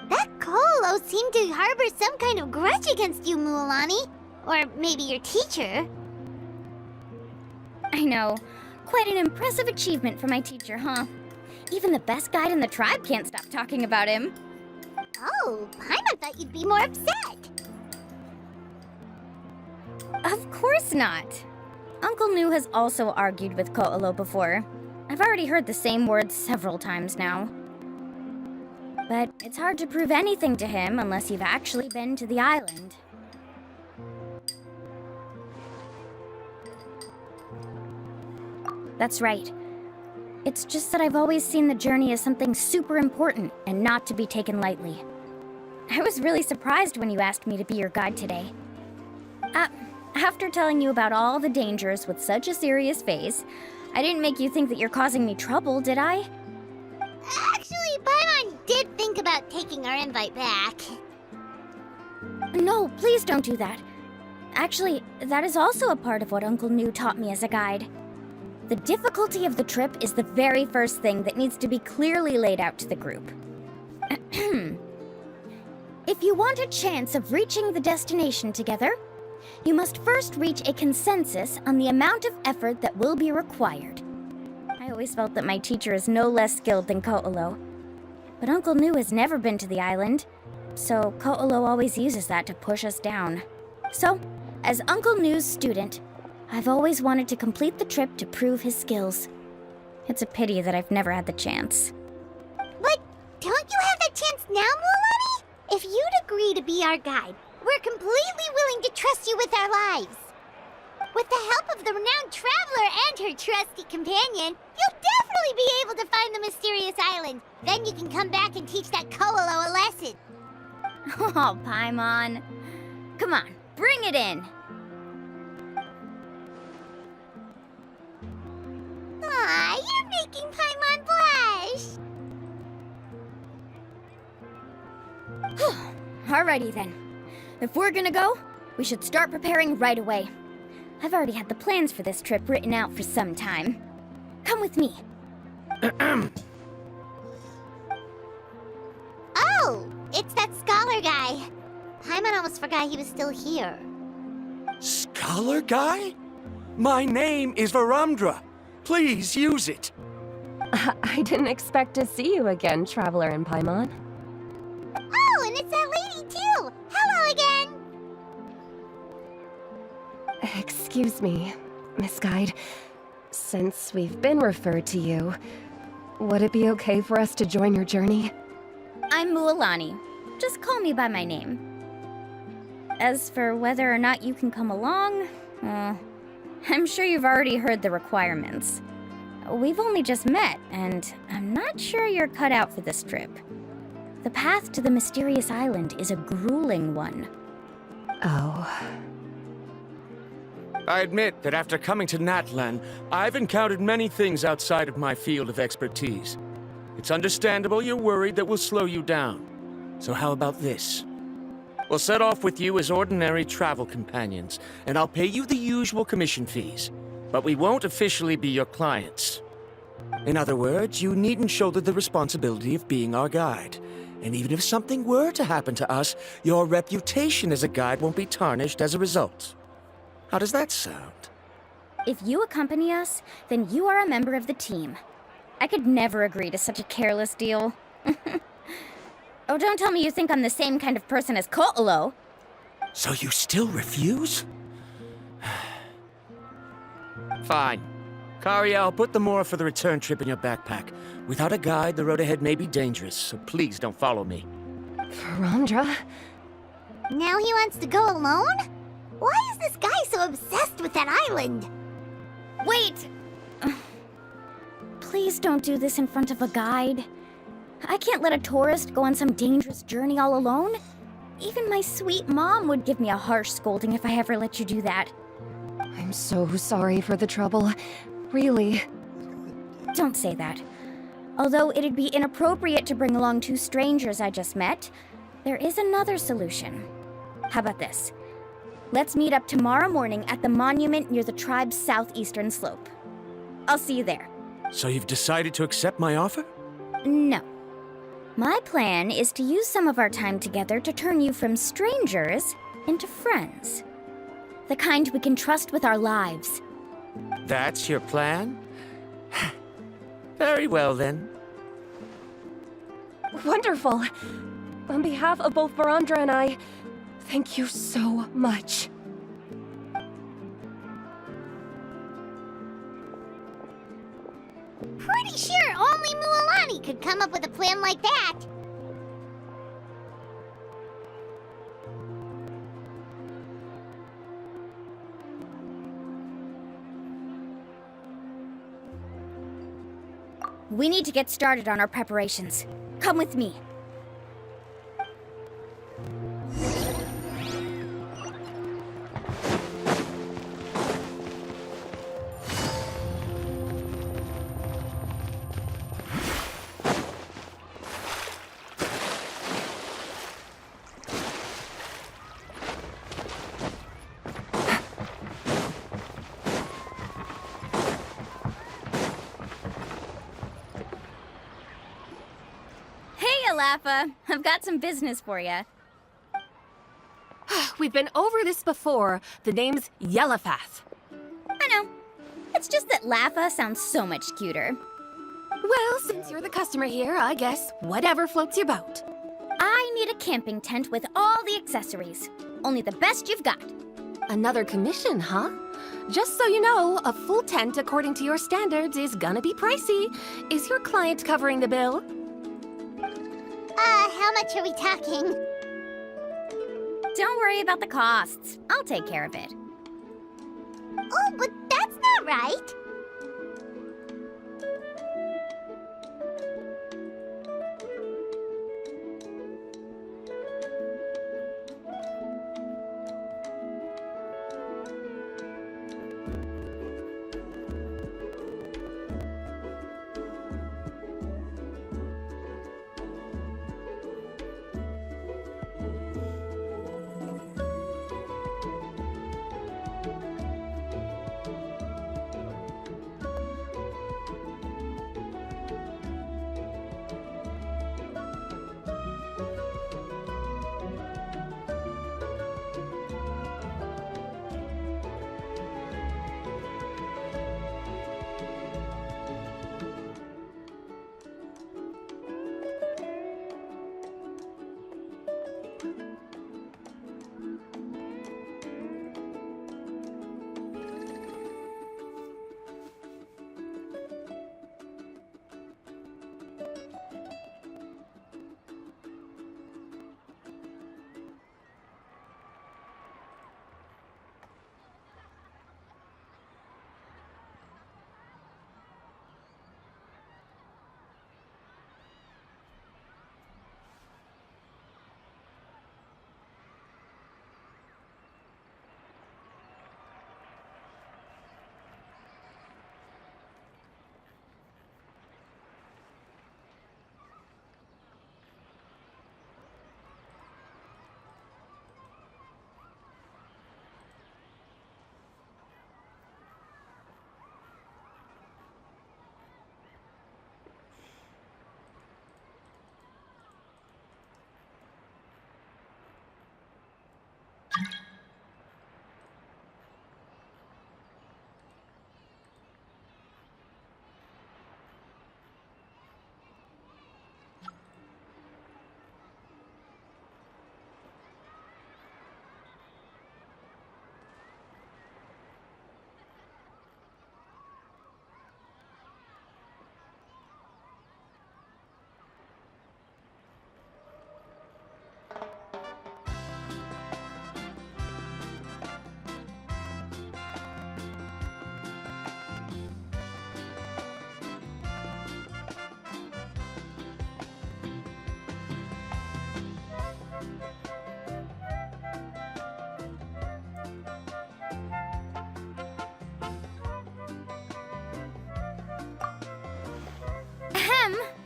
S10: That Colo seemed to harbor some kind of grudge against you, Mualani. Or maybe your teacher.
S1: I know. Quite an impressive achievement for my teacher, huh? Even the best guide in the tribe can't stop talking about him.
S10: Oh, Paimon thought you'd be more upset.
S1: Of course not. Uncle New has also argued with Ko'olo before. I've already heard the same words several times now. But it's hard to prove anything to him unless you've actually been to the island. That's right. It's just that I've always seen the journey as something super important and not to be taken lightly. I was really surprised when you asked me to be your guide today. After telling you about all the dangers with such a serious face, I didn't make you think that you're causing me trouble, did I?
S10: Actually, Paimon did think about taking our invite back.
S1: No, please don't do that. Actually, that is also a part of what Uncle New taught me as a guide. The difficulty of the trip is the very first thing that needs to be clearly laid out to the group. If you want a chance of reaching the destination together, you must first reach a consensus on the amount of effort that will be required. I always felt that my teacher is no less skilled than Ko'olo. But Uncle New has never been to the island, so Ko'olo always uses that to push us down. So, as Uncle New's student, I've always wanted to complete the trip to prove his skills. It's a pity that I've never had the chance.
S10: But don't you have that chance now, Mualani? If you'd agree to be our guide, we're completely willing to trust you with our lives. With the help of the renowned traveler and her trusty companion, you'll definitely be able to find the mysterious island. Then you can come back and teach that Ko'olo a lesson.
S1: Oh, Paimon. Come on, bring it in.
S10: Aw, you're making Paimon blush.
S1: Alrighty then. If we're gonna go, we should start preparing right away. I've already had the plans for this trip written out for some time. Come with me.
S10: Oh, it's that scholar guy. Paimon almost forgot he was still here.
S8: Scholar guy? My name is Varamdra. Please use it.
S6: I didn't expect to see you again, Traveler and Paimon.
S10: Oh, and it's that lady too. Hello again.
S6: Excuse me, Miss Guide. Since we've been referred to you, would it be okay for us to join your journey?
S1: I'm Mualani. Just call me by my name. As for whether or not you can come along, I'm sure you've already heard the requirements. We've only just met, and I'm not sure you're cut out for this trip. The path to the mysterious island is a grueling one.
S6: Oh.
S8: I admit that after coming to Natlan, I've encountered many things outside of my field of expertise. It's understandable you're worried that we'll slow you down. So how about this? We'll set off with you as ordinary travel companions, and I'll pay you the usual commission fees. But we won't officially be your clients. In other words, you needn't shoulder the responsibility of being our guide. And even if something were to happen to us, your reputation as a guide won't be tarnished as a result. How does that sound?
S1: If you accompany us, then you are a member of the team. I could never agree to such a careless deal. Oh, don't tell me you think I'm the same kind of person as Ko'olo.
S8: So you still refuse? Fine. Cariel, put the more for the return trip in your backpack. Without a guide, the road ahead may be dangerous, so please don't follow me.
S6: Verandra?
S10: Now he wants to go alone? Why is this guy so obsessed with that island?
S1: Wait! Please don't do this in front of a guide. I can't let a tourist go on some dangerous journey all alone. Even my sweet mom would give me a harsh scolding if I ever let you do that.
S6: I'm so sorry for the trouble. Really.
S1: Don't say that. Although it'd be inappropriate to bring along two strangers I just met, there is another solution. How about this? Let's meet up tomorrow morning at the monument near the tribe's southeastern slope. I'll see you there.
S8: So you've decided to accept my offer?
S1: No. My plan is to use some of our time together to turn you from strangers into friends. The kind we can trust with our lives.
S8: That's your plan? Very well, then.
S6: Wonderful. On behalf of both Verandra and I, thank you so much.
S10: Pretty sure only Mualani could come up with a plan like that.
S1: We need to get started on our preparations. Come with me. Lafa, I've got some business for you.
S15: We've been over this before. The name's Yellowfath.
S1: I know. It's just that Lafa sounds so much cuter.
S15: Well, since you're the customer here, I guess whatever floats your boat.
S1: I need a camping tent with all the accessories. Only the best you've got.
S15: Another commission, huh? Just so you know, a full tent according to your standards is gonna be pricey. Is your client covering the bill?
S10: How much are we talking?
S1: Don't worry about the costs. I'll take care of it.
S10: Oh, but that's not right.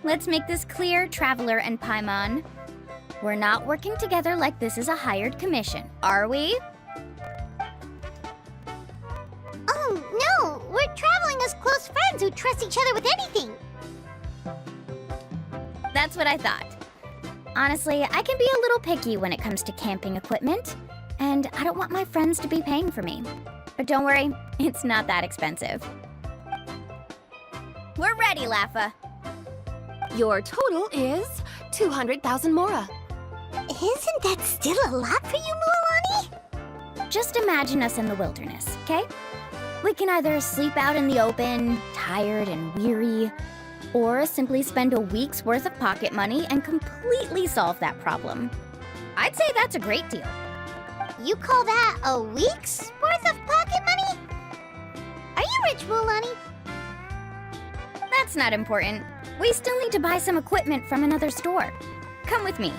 S1: let's make this clear, Traveler and Paimon. We're not working together like this is a hired commission, are we?
S10: Oh, no! We're traveling as close friends who trust each other with anything.
S1: That's what I thought. Honestly, I can be a little picky when it comes to camping equipment, and I don't want my friends to be paying for me. But don't worry, it's not that expensive. We're ready, Laffa.
S6: Your total is 200,000 mora.
S10: Isn't that still a lot for you, Mualani?
S1: Just imagine us in the wilderness, okay? We can either sleep out in the open, tired and weary, or simply spend a week's worth of pocket money and completely solve that problem. I'd say that's a great deal.
S10: You call that a week's worth of pocket money? Are you rich, Mualani?
S1: That's not important. We still need to buy some equipment from another store. Come with me.